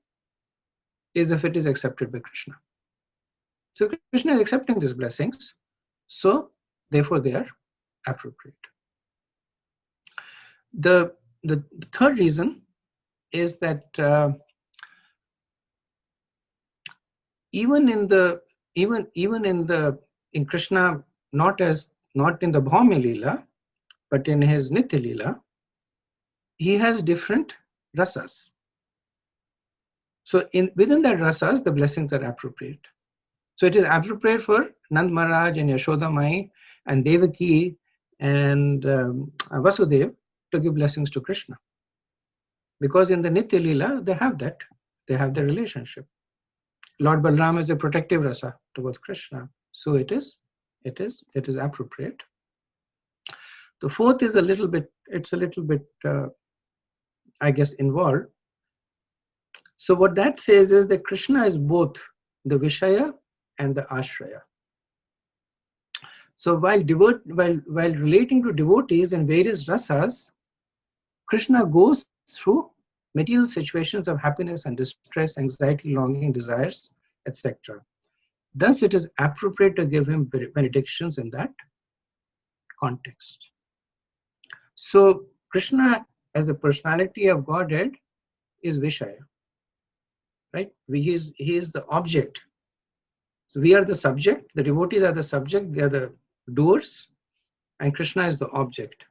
is if it is accepted by Krishna. So Krishna is accepting these blessings, so therefore they are appropriate. The third reason is that even in Krishna, not in the Bhaumya Leela, but in his Nitya Leela, he has different rasas. So within that rasas, the blessings are appropriate. So it is appropriate for Nand Maharaj and Yashoda Mai and Devaki and Vasudev to give blessings to Krishna. Because in the Nitya Leela, they have that. They have the relationship. Lord Balram is the protective rasa towards Krishna. So it is appropriate. The fourth is a little bit, I guess, involved. So what that says is that Krishna is both the Vishaya and the Ashraya. So while relating to devotees in various rasas, Krishna goes through material situations of happiness and distress, anxiety, longing, desires, etc. Thus, it is appropriate to give him benedictions in that context. So, Krishna, as the personality of Godhead, is Vishaya, right? He is the object. So, we are the subject. The devotees are the subject. They are the doers, and Krishna is the object.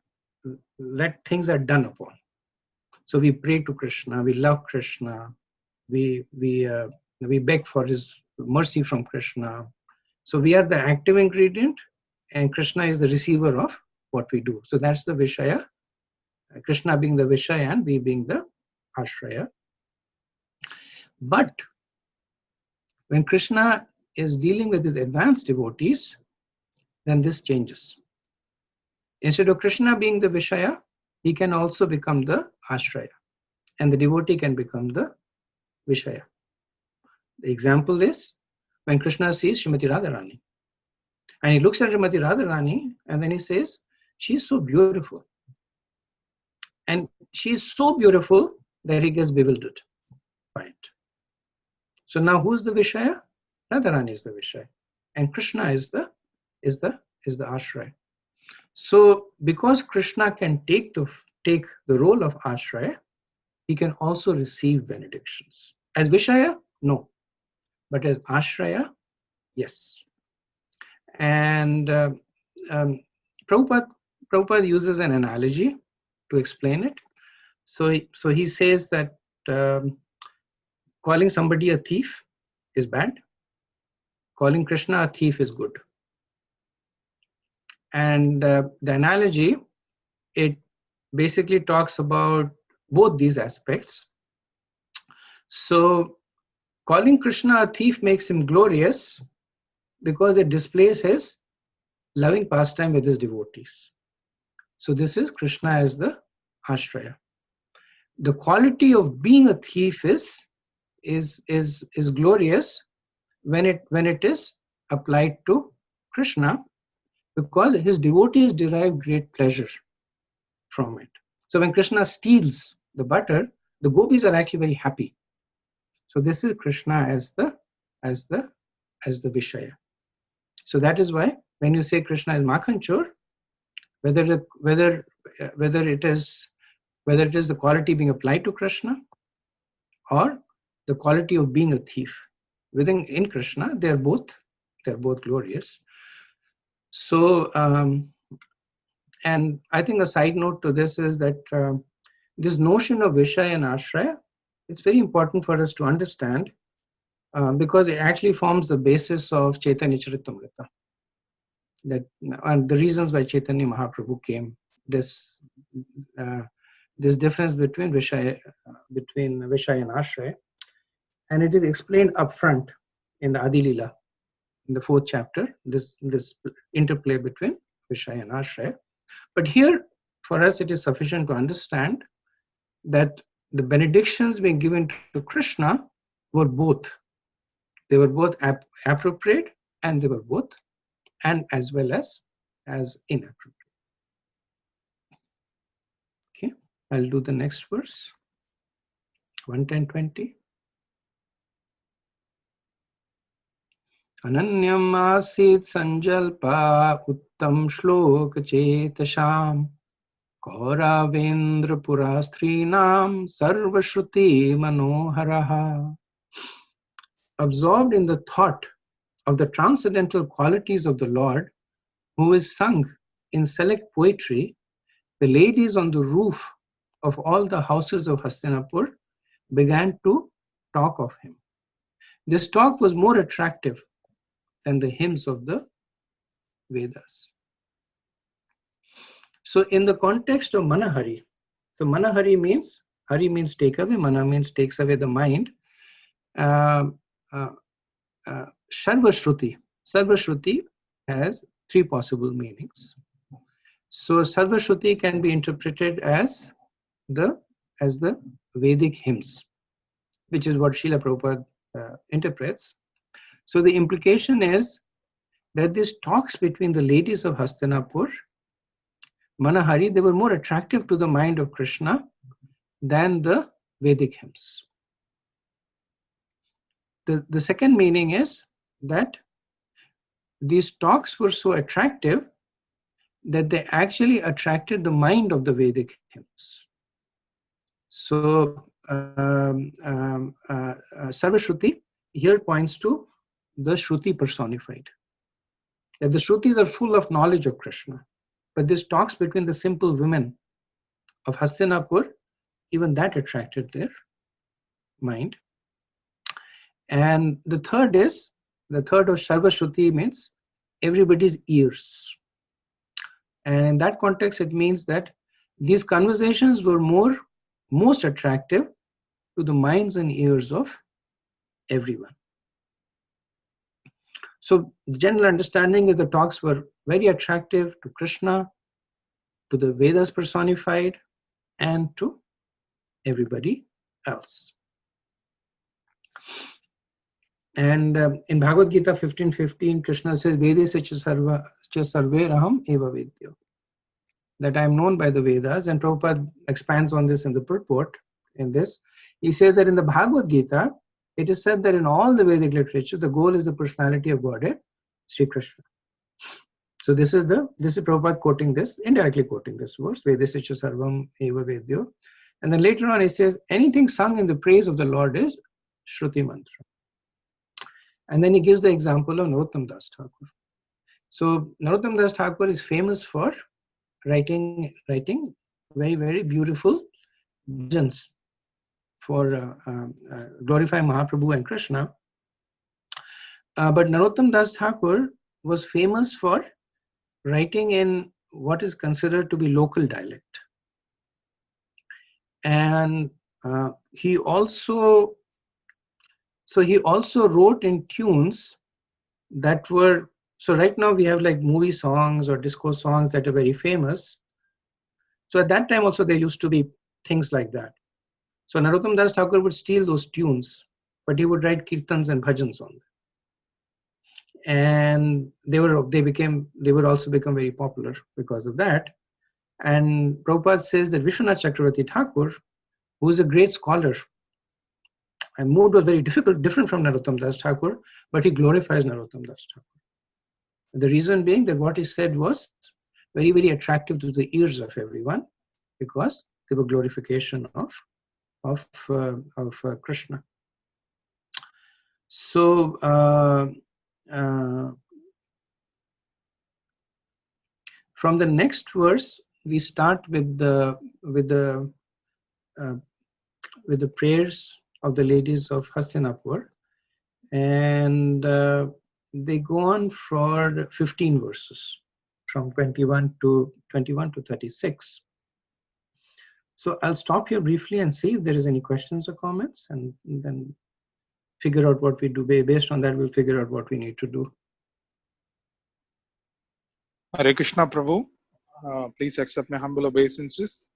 That things are done upon. So we pray to Krishna, we love Krishna, we beg for his mercy from Krishna, So we are the active ingredient, and Krishna is the receiver of what we do. So that's the Vishaya, Krishna being the Vishaya and we being the Ashraya. But when Krishna is dealing with his advanced devotees, then this changes. Instead of Krishna being the Vishaya, he can also become the Ashraya, and the devotee can become the Vishaya. The example is when Krishna sees Srimati Radharani, and he looks at Srimati Radharani, and then he says, she's so beautiful. And she's so beautiful that he gets bewildered by it. So now who's the Vishaya? Radharani is the Vishaya, and Krishna is the Ashraya. So because Krishna can take the role of Ashraya, he can also receive benedictions. As Vishaya, no. But as Ashraya, yes. And Prabhupada uses an analogy to explain it. So he says that calling somebody a thief is bad. Calling Krishna a thief is good. And the analogy, it basically talks about both these aspects. So calling Krishna a thief makes him glorious because it displays his loving pastime with his devotees. So this is Krishna as the Ashraya. The quality of being a thief is glorious when it is applied to Krishna, because his devotees derive great pleasure from it. So when Krishna steals the butter, the gopis are actually very happy. So this is Krishna as the Vishaya. So that is why when you say Krishna is Makhanchor, whether it is the quality being applied to Krishna or the quality of being a thief, in Krishna, they're both glorious. So and I think a side note to this is that this notion of Vishaya and Ashraya, it's very important for us to understand because it actually forms the basis of Chaitanya Charitamrita. And the reasons why Chaitanya Mahaprabhu came, this difference between Vishaya and Ashraya, and it is explained upfront in the Adi Lila, in the 4th chapter, this interplay between Vishaya and Ashraya. But here, for us, it is sufficient to understand that the benedictions being given to Krishna were both. They were both appropriate, and they were both, and as well as inappropriate. Okay, I'll do the next verse, 110:20. Ananyam asit sanjalpa uttam shlok chetasham Kauravendra purastrinam sarvashruti manoharaha. Absorbed in the thought of the transcendental qualities of the Lord, who is sung in select poetry, the ladies on the roof of all the houses of Hastinapur began to talk of him. This talk was more attractive than the hymns of the Vedas. So in the context of Manahari, so Manahari means, Hari means take away, Mana means takes away the mind. Sarvashruti has 3 possible meanings. So Sarvashruti can be interpreted as the Vedic hymns, which is what Srila Prabhupada interprets. So the implication is that these talks between the ladies of Hastinapur, Manahari, they were more attractive to the mind of Krishna than the Vedic hymns. The second meaning is that these talks were so attractive that they actually attracted the mind of the Vedic hymns. So Sarvashruti here points to the Shruti personified. That the Shrutis are full of knowledge of Krishna. But these talks between the simple women of Hastinapur, even that attracted their mind. And the third is the third of Sarva Shruti means everybody's ears. And in that context, it means that these conversations were most attractive to the minds and ears of everyone. So the general understanding is the talks were very attractive to Krishna, to the Vedas personified, and to everybody else. And in Bhagavad Gita 15:15, Krishna says, Vedese cha sarve raham eva vedyo. That I am known by the Vedas, and Prabhupada expands on this in the purport. In this, he says that in the Bhagavad Gita, it is said that in all the Vedic literature, the goal is the personality of Godhead, Sri Krishna. So this is Prabhupada quoting this, indirectly quoting this verse, Vedese cha sarvam eva vedyo. And then later on, he says, anything sung in the praise of the Lord is Shruti Mantra. And then he gives the example of Narottam Das Thakur. So Narottam Das Thakur is famous for writing very, very beautiful bhajans for glorifying Mahaprabhu and Krishna. But Narottam Das Thakur was famous for writing in what is considered to be local dialect. And he also wrote in tunes that were, so right now we have like movie songs or disco songs that are very famous. So at that time also there used to be things like that. So Narottam Das Thakur would steal those tunes, but he would write kirtans and bhajans on them. And they would also become very popular because of that. And Prabhupada says that Vishwanath Chakravarti Thakur, who is a great scholar, and mood was very different from Narottam Das Thakur, but he glorifies Narottam Das Thakur. The reason being that what he said was very, very attractive to the ears of everyone, because they were glorification of Krishna. So from the next verse, we start with the prayers of the ladies of Hastinapur, and they go on for 15 verses, from 21 to 36. So I'll stop here briefly and see if there is any questions or comments, and then figure out what we do. Based on that, we'll figure out what we need to do. Hare Krishna Prabhu, please accept my humble obeisances.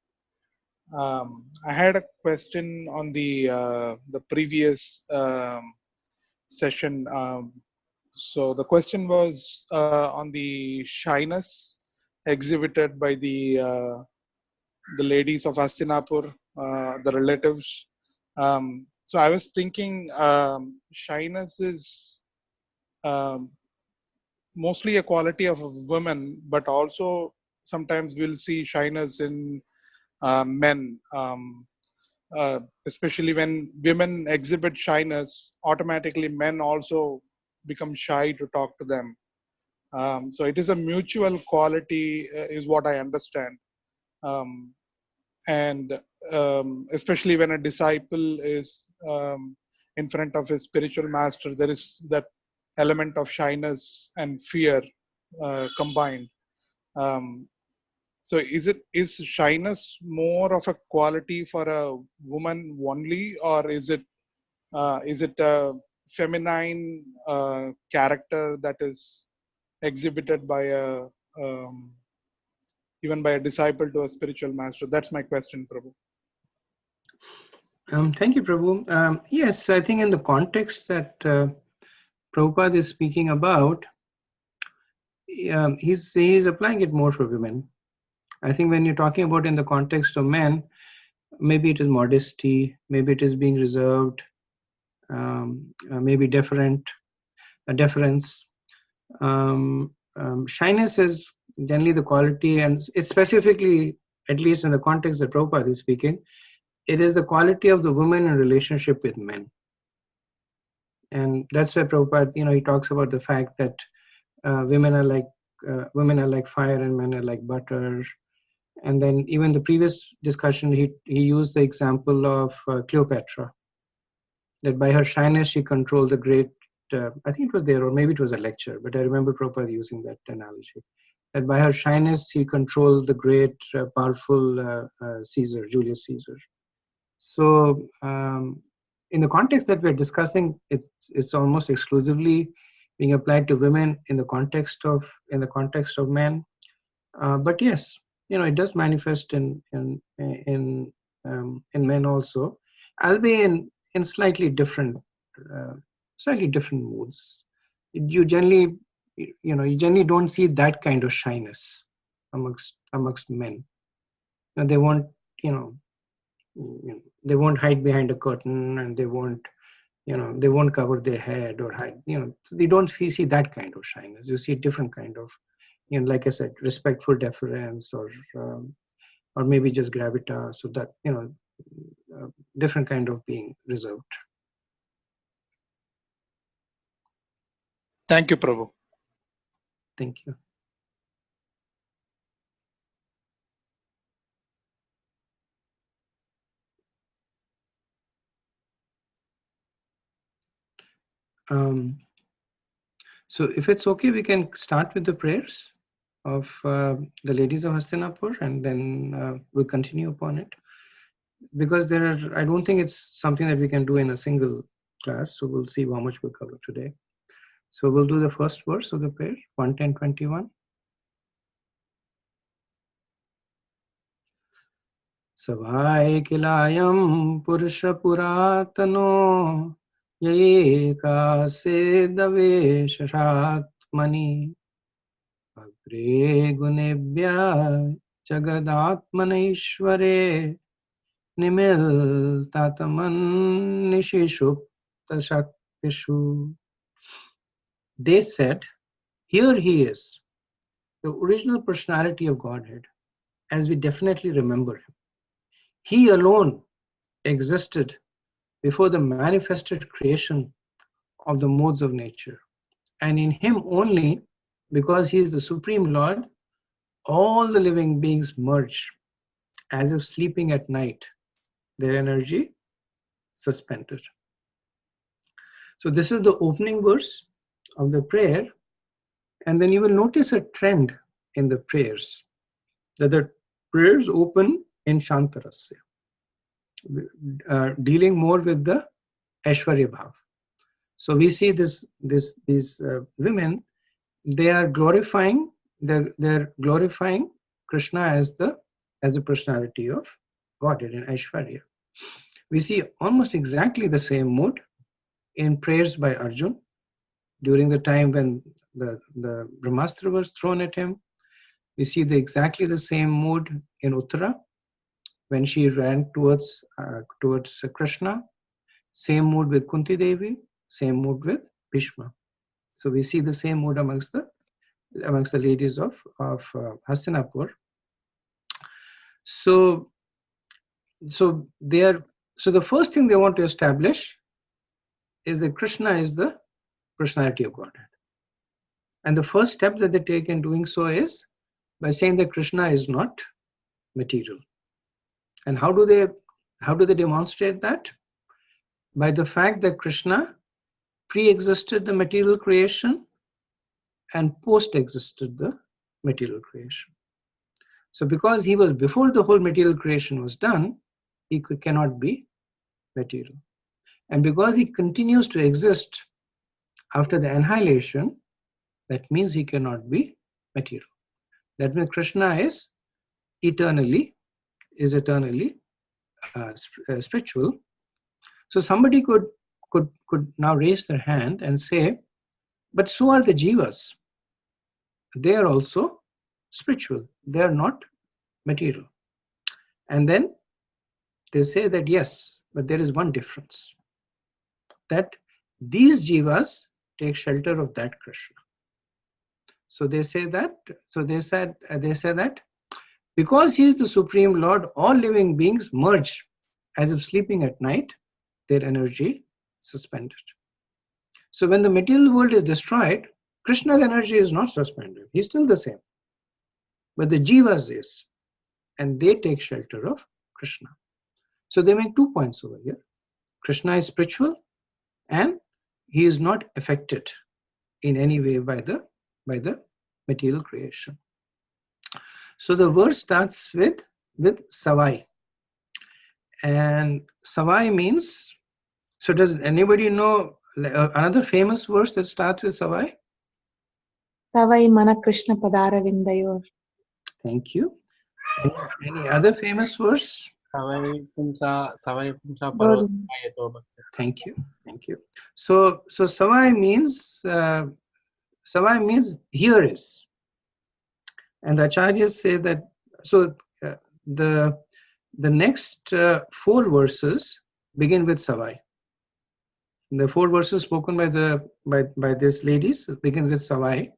I had a question on the previous session. So the question was on the shyness exhibited by the ladies of Hastinapur, the relatives. So I was thinking shyness is mostly a quality of women, but also sometimes we'll see shyness in men, especially when women exhibit shyness, automatically men also become shy to talk to them. So it is a mutual quality is what I understand. And especially when a disciple is in front of his spiritual master, there is that element of shyness and fear combined. So is shyness more of a quality for a woman only, or is it a feminine character that is exhibited by even by a disciple to a spiritual master? That's my question, Prabhu. Thank you, Prabhu. Yes, I think in the context that Prabhupada is speaking about, he's applying it more for women. I think when you're talking about in the context of men, maybe it is modesty, maybe it is being reserved, maybe deference. Shyness is generally the quality, and it's specifically, at least in the context that Prabhupada is speaking, it is the quality of the woman in relationship with men. And that's why Prabhupada, he talks about the fact that women are like fire and men are like butter. And then even the previous discussion, he used the example of Cleopatra, that by her shyness she controlled the great I think it was there, or maybe it was a lecture, but I remember Prabhupada using that analogy. That by her shyness, he controlled the great, powerful Caesar, Julius Caesar. So, in the context that we're discussing, it's almost exclusively being applied to women in the context of men. But yes, it does manifest in men also, albeit in slightly different moods. You generally don't see that kind of shyness amongst men. They won't they won't hide behind a curtain, and they won't cover their head or hide. So they don't see that kind of shyness. You see a different kind of, like I said, respectful deference, or maybe just gravitas, so that different kind of being reserved. Thank you, Prabhu. Thank you. So if it's okay, we can start with the prayers of the ladies of Hastinapur, and then we'll continue upon it. Because I don't think it's something that we can do in a single class, so we'll see how much we'll cover today. So we'll do the first verse of the prayer, 110:21. Savai kilayam purusha puratano yeka se daveshashatmani agre gunebhya jagadatmanaishvare nimil tataman nishishupta shaktishu. They said, here he is, the original personality of Godhead, as we definitely remember him. He alone existed before the manifested creation of the modes of nature. And in him only, because he is the Supreme Lord, all the living beings merge, as if sleeping at night, their energy suspended. So this is the opening verse of the prayer. And then you will notice a trend in the prayers, that the prayers open in Shantarasya, dealing more with the Aishwarya Bhav. So we see these women, they are glorifying, they're glorifying Krishna as the personality of Godhead in Aishwarya. We see almost exactly the same mood in prayers by Arjun during the time when the Brahmastra was thrown at him. We see exactly the same mood in Uttara when she ran towards Krishna. Same mood with Kunti Devi. Same mood with Bhishma. So we see the same mood amongst the ladies of Hastinapur. So the first thing they want to establish is that Krishna is the personality of Godhead. And the first step that they take in doing so is by saying that Krishna is not material. And how do they demonstrate that? By the fact that Krishna pre-existed the material creation and post-existed the material creation. So because he was before the whole material creation was done, he cannot be material. And because he continues to exist after the annihilation, that means he cannot be material. That means Krishna is eternally spiritual. So somebody could now raise their hand and say, but so are the jivas. They are also spiritual. They are not material. And then they say that yes, but there is one difference, that these jivas take shelter of that Krishna. So they say that. So they said that because he is the Supreme Lord, all living beings merge as if sleeping at night, their energy suspended. So when the material world is destroyed, Krishna's energy is not suspended. He's still the same. But the jivas is, and they take shelter of Krishna. So they make 2 points over here. Krishna is spiritual, and he is not affected in any way by the material creation. So the verse starts with savai, and savai means. So does anybody know another famous verse that starts with savai? Savai mana Krishna padara vindayor. Thank you. Any other famous verse? Savai Pumsa Parvat Ayato Bhakti. Thank you. So savai means here is, and the acharyas say that. So the next 4 verses begin with savai. The 4 verses spoken by these ladies begin with savai,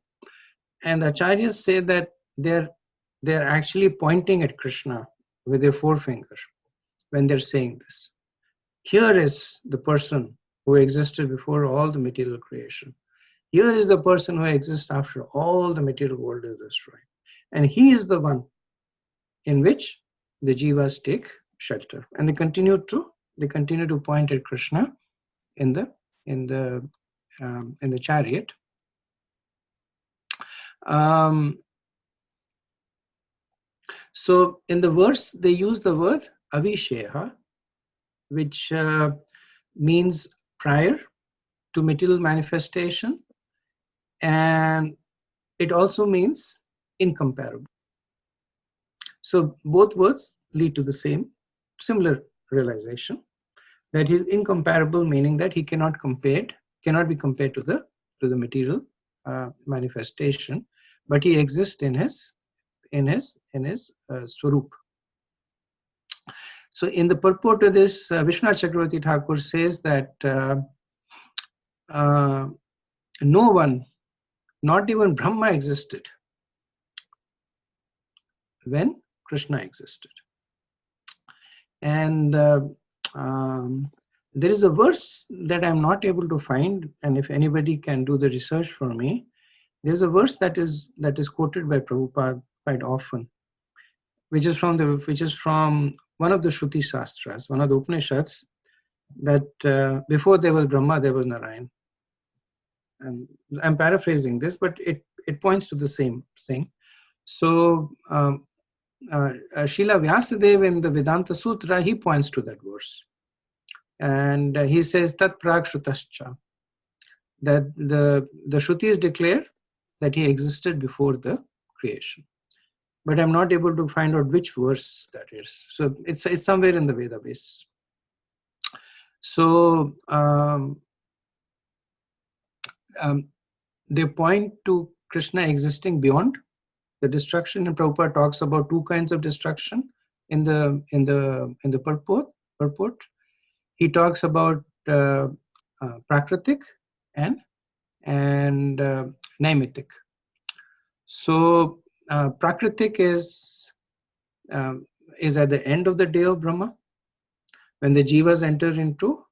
and the acharyas say that they're actually pointing at Krishna with their forefinger when they're saying this. Here is the person who existed before all the material creation. Here is the person who exists after all the material world is destroyed. And he is the one in which the jivas take shelter. And they continue to point at Krishna in the chariot. So in the verse, they use the word avisheha, which means prior to material manifestation, and it also means incomparable. So both words lead to the similar realization, that he is incomparable, meaning that he cannot be compared to the material manifestation, but he exists in his swarup. So in the purport of this, Vishwanath Chakravarti Thakur says that no one, not even Brahma, existed when Krishna existed. And there is a verse that I'm not able to find, and if anybody can do the research for me, there's a verse that is quoted by Prabhupada quite often, which is from one of the Shruti Shastras, one of the Upanishads, that before there was Brahma, there was Narayan. And I'm paraphrasing this, but it points to the same thing. So Srila Vyasadeva in the Vedanta Sutra, he points to that verse. And he says, Tat Prag Shrutascha, that the Shrutis declare that he existed before the creation. But I'm not able to find out which verse that is. So it's somewhere in the Veda base. So they point to Krishna existing beyond the destruction, and Prabhupada talks about 2 kinds of destruction in the purport. He talks about prakritik and naimitic. So prakritik is at the end of the day of Brahma, when the jivas enter into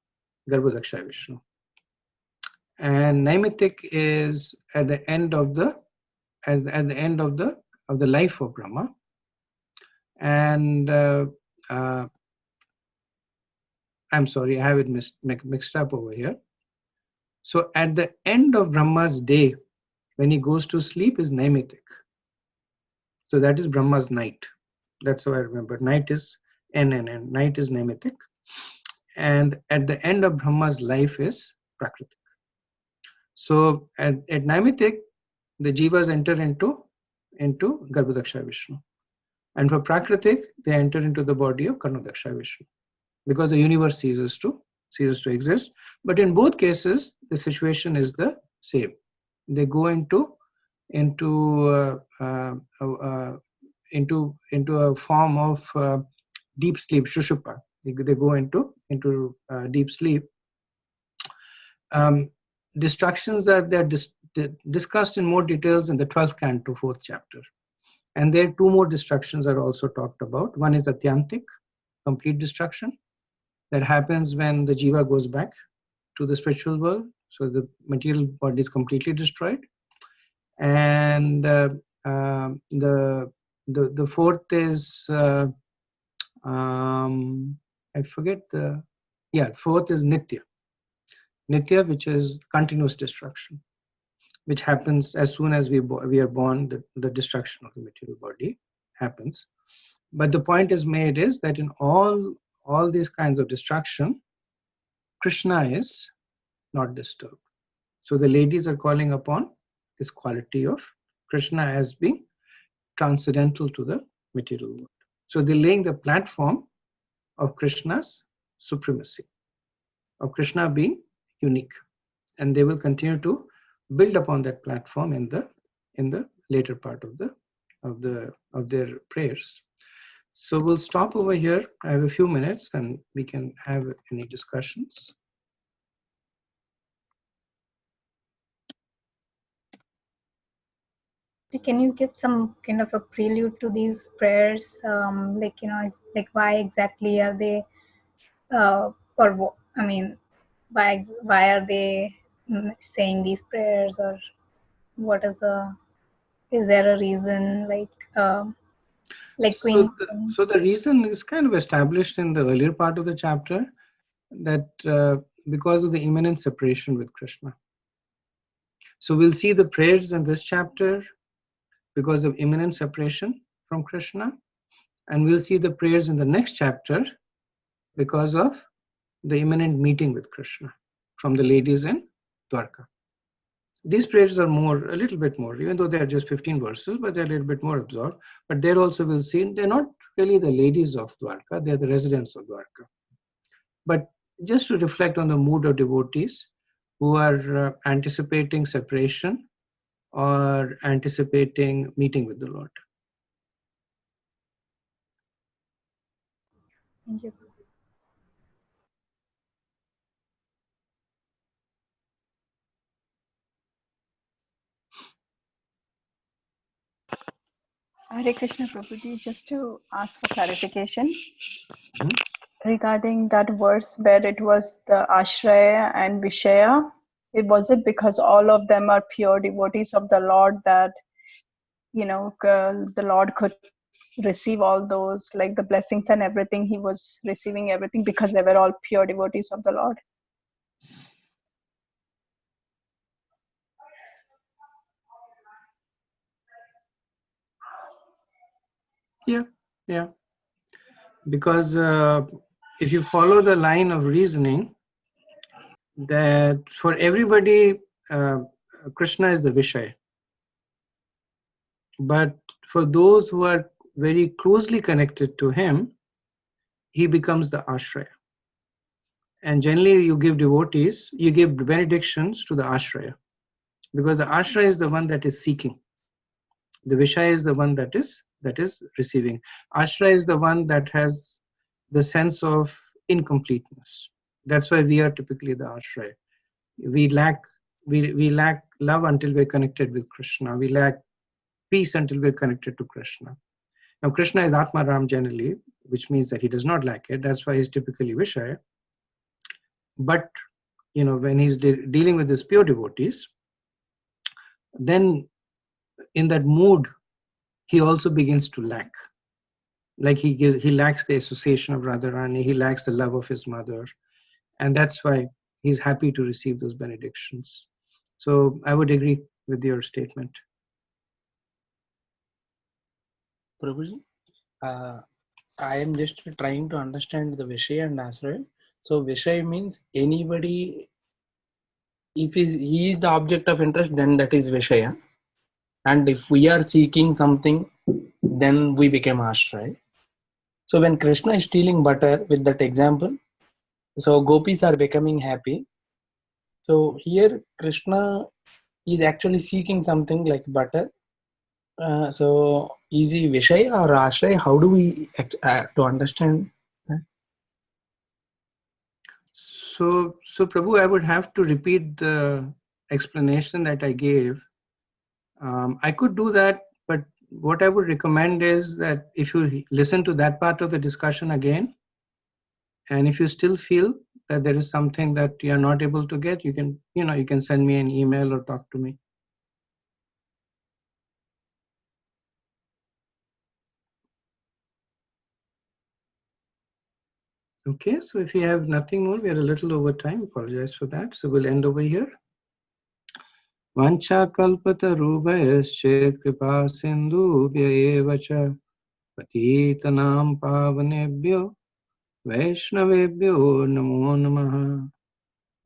Garbhodaksha Vishnu, and naimitic is at the end of the life of Brahma, and I'm sorry, I have it mixed up over here. So at the end of Brahma's day, when he goes to sleep, is naimitic. So that is Brahma's night. That's how I remember. Night is NNN. Night is naimitic. And at the end of Brahma's life is prakritik. So at naimitic, the jivas enter into Garbhodaksha Vishnu. And for prakritik, they enter into the body of Karnodaksha Vishnu, because the universe ceases to exist. But in both cases, the situation is the same. They go into a form of deep sleep, shushuppa. They go into deep sleep. Destructions are discussed in more details in the 12th canto, 4th chapter. And there 2 more destructions are also talked about. One is atyantik, complete destruction, that happens when the jiva goes back to the spiritual world. So the material body is completely destroyed. And the 4th is I forget 4th is nitya. Nitya, which is continuous destruction, which happens as soon as we are born. The destruction of the material body happens. But the point is made is that in all these kinds of destruction, Krishna is not disturbed. So the ladies are calling upon this quality of Krishna as being transcendental to the material world. So they're laying the platform of Krishna's supremacy, of Krishna being unique, and they will continue to build upon that platform in the later part of their prayers. So we'll stop over here. I have a few minutes, and we can have any discussions. Can you give some kind of a prelude to these prayers? Like, like why exactly are they, why are they saying these prayers, or what is there a reason? So the reason is kind of established in the earlier part of the chapter, that because of the imminent separation with Krishna. So we'll see the prayers in this chapter because of imminent separation from Krishna, and we'll see the prayers in the next chapter because of the imminent meeting with Krishna from the ladies in Dwarka. These prayers are a little bit more, even though they are just 15 verses, but they're a little bit more absorbed. But there also we'll see they're not really the ladies of Dwarka, they're the residents of Dwarka. But just to reflect on the mood of devotees who are anticipating separation or anticipating meeting with the Lord. Thank you. Hare Krishna Prabhuji, just to ask for clarification regarding that verse where it was the Ashraya and Vishaya. Was it because all of them are pure devotees of the Lord that, the Lord could receive all those, like the blessings and everything? He was receiving everything because they were all pure devotees of the Lord. Yeah. Because if you follow the line of reasoning, that for everybody, Krishna is the Vishaya. But for those who are very closely connected to him, he becomes the Ashraya. And generally you give benedictions to the Ashraya, because the Ashraya is the one that is seeking. The Vishaya is the one that is receiving. Ashraya is the one that has the sense of incompleteness. That's why we are typically the Ashraya. We lack love until we're connected with Krishna. We lack peace until we're connected to Krishna. Now Krishna is Atmaram generally, which means that he does not lack it. That's why he's typically Vishaya. But when he's dealing with his pure devotees, then in that mood he also begins to lack. Like he lacks the association of Radharani, he lacks the love of his mother, and that's why he's happy to receive those benedictions. So I would agree with your statement. Prabhuji, I am just trying to understand the Vishaya and Ashraya. So Vishaya means anybody, if he is the object of interest, then that is Vishaya. And if we are seeking something, then we become Ashraya. So when Krishna is stealing butter with that example, so gopis are becoming happy. So here Krishna is actually seeking something like butter. So is he Vishaya or Ashraya? How do we to understand that? So Prabhu, I would have to repeat the explanation that I gave. I could do that, but what I would recommend is that if you listen to that part of the discussion again, and if you still feel that there is something that you are not able to get, you can send me an email or talk to me. Okay, so if you have nothing more, we are a little over time. Apologize for that. So we'll end over here. Vancha kalpata rubhayaschet kripa sindhubhya eva cha patitanam pavanebhyo vaishnavebhyo namo namaha.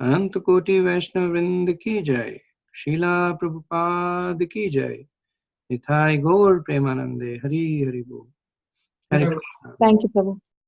Anant Koti Vaishnav Vrind ki jai, Srila Prabhupada ki jai, Nithai Gaur Premanande, Hari Hari Bol. Hare Krishna. Thank you, Prabhu.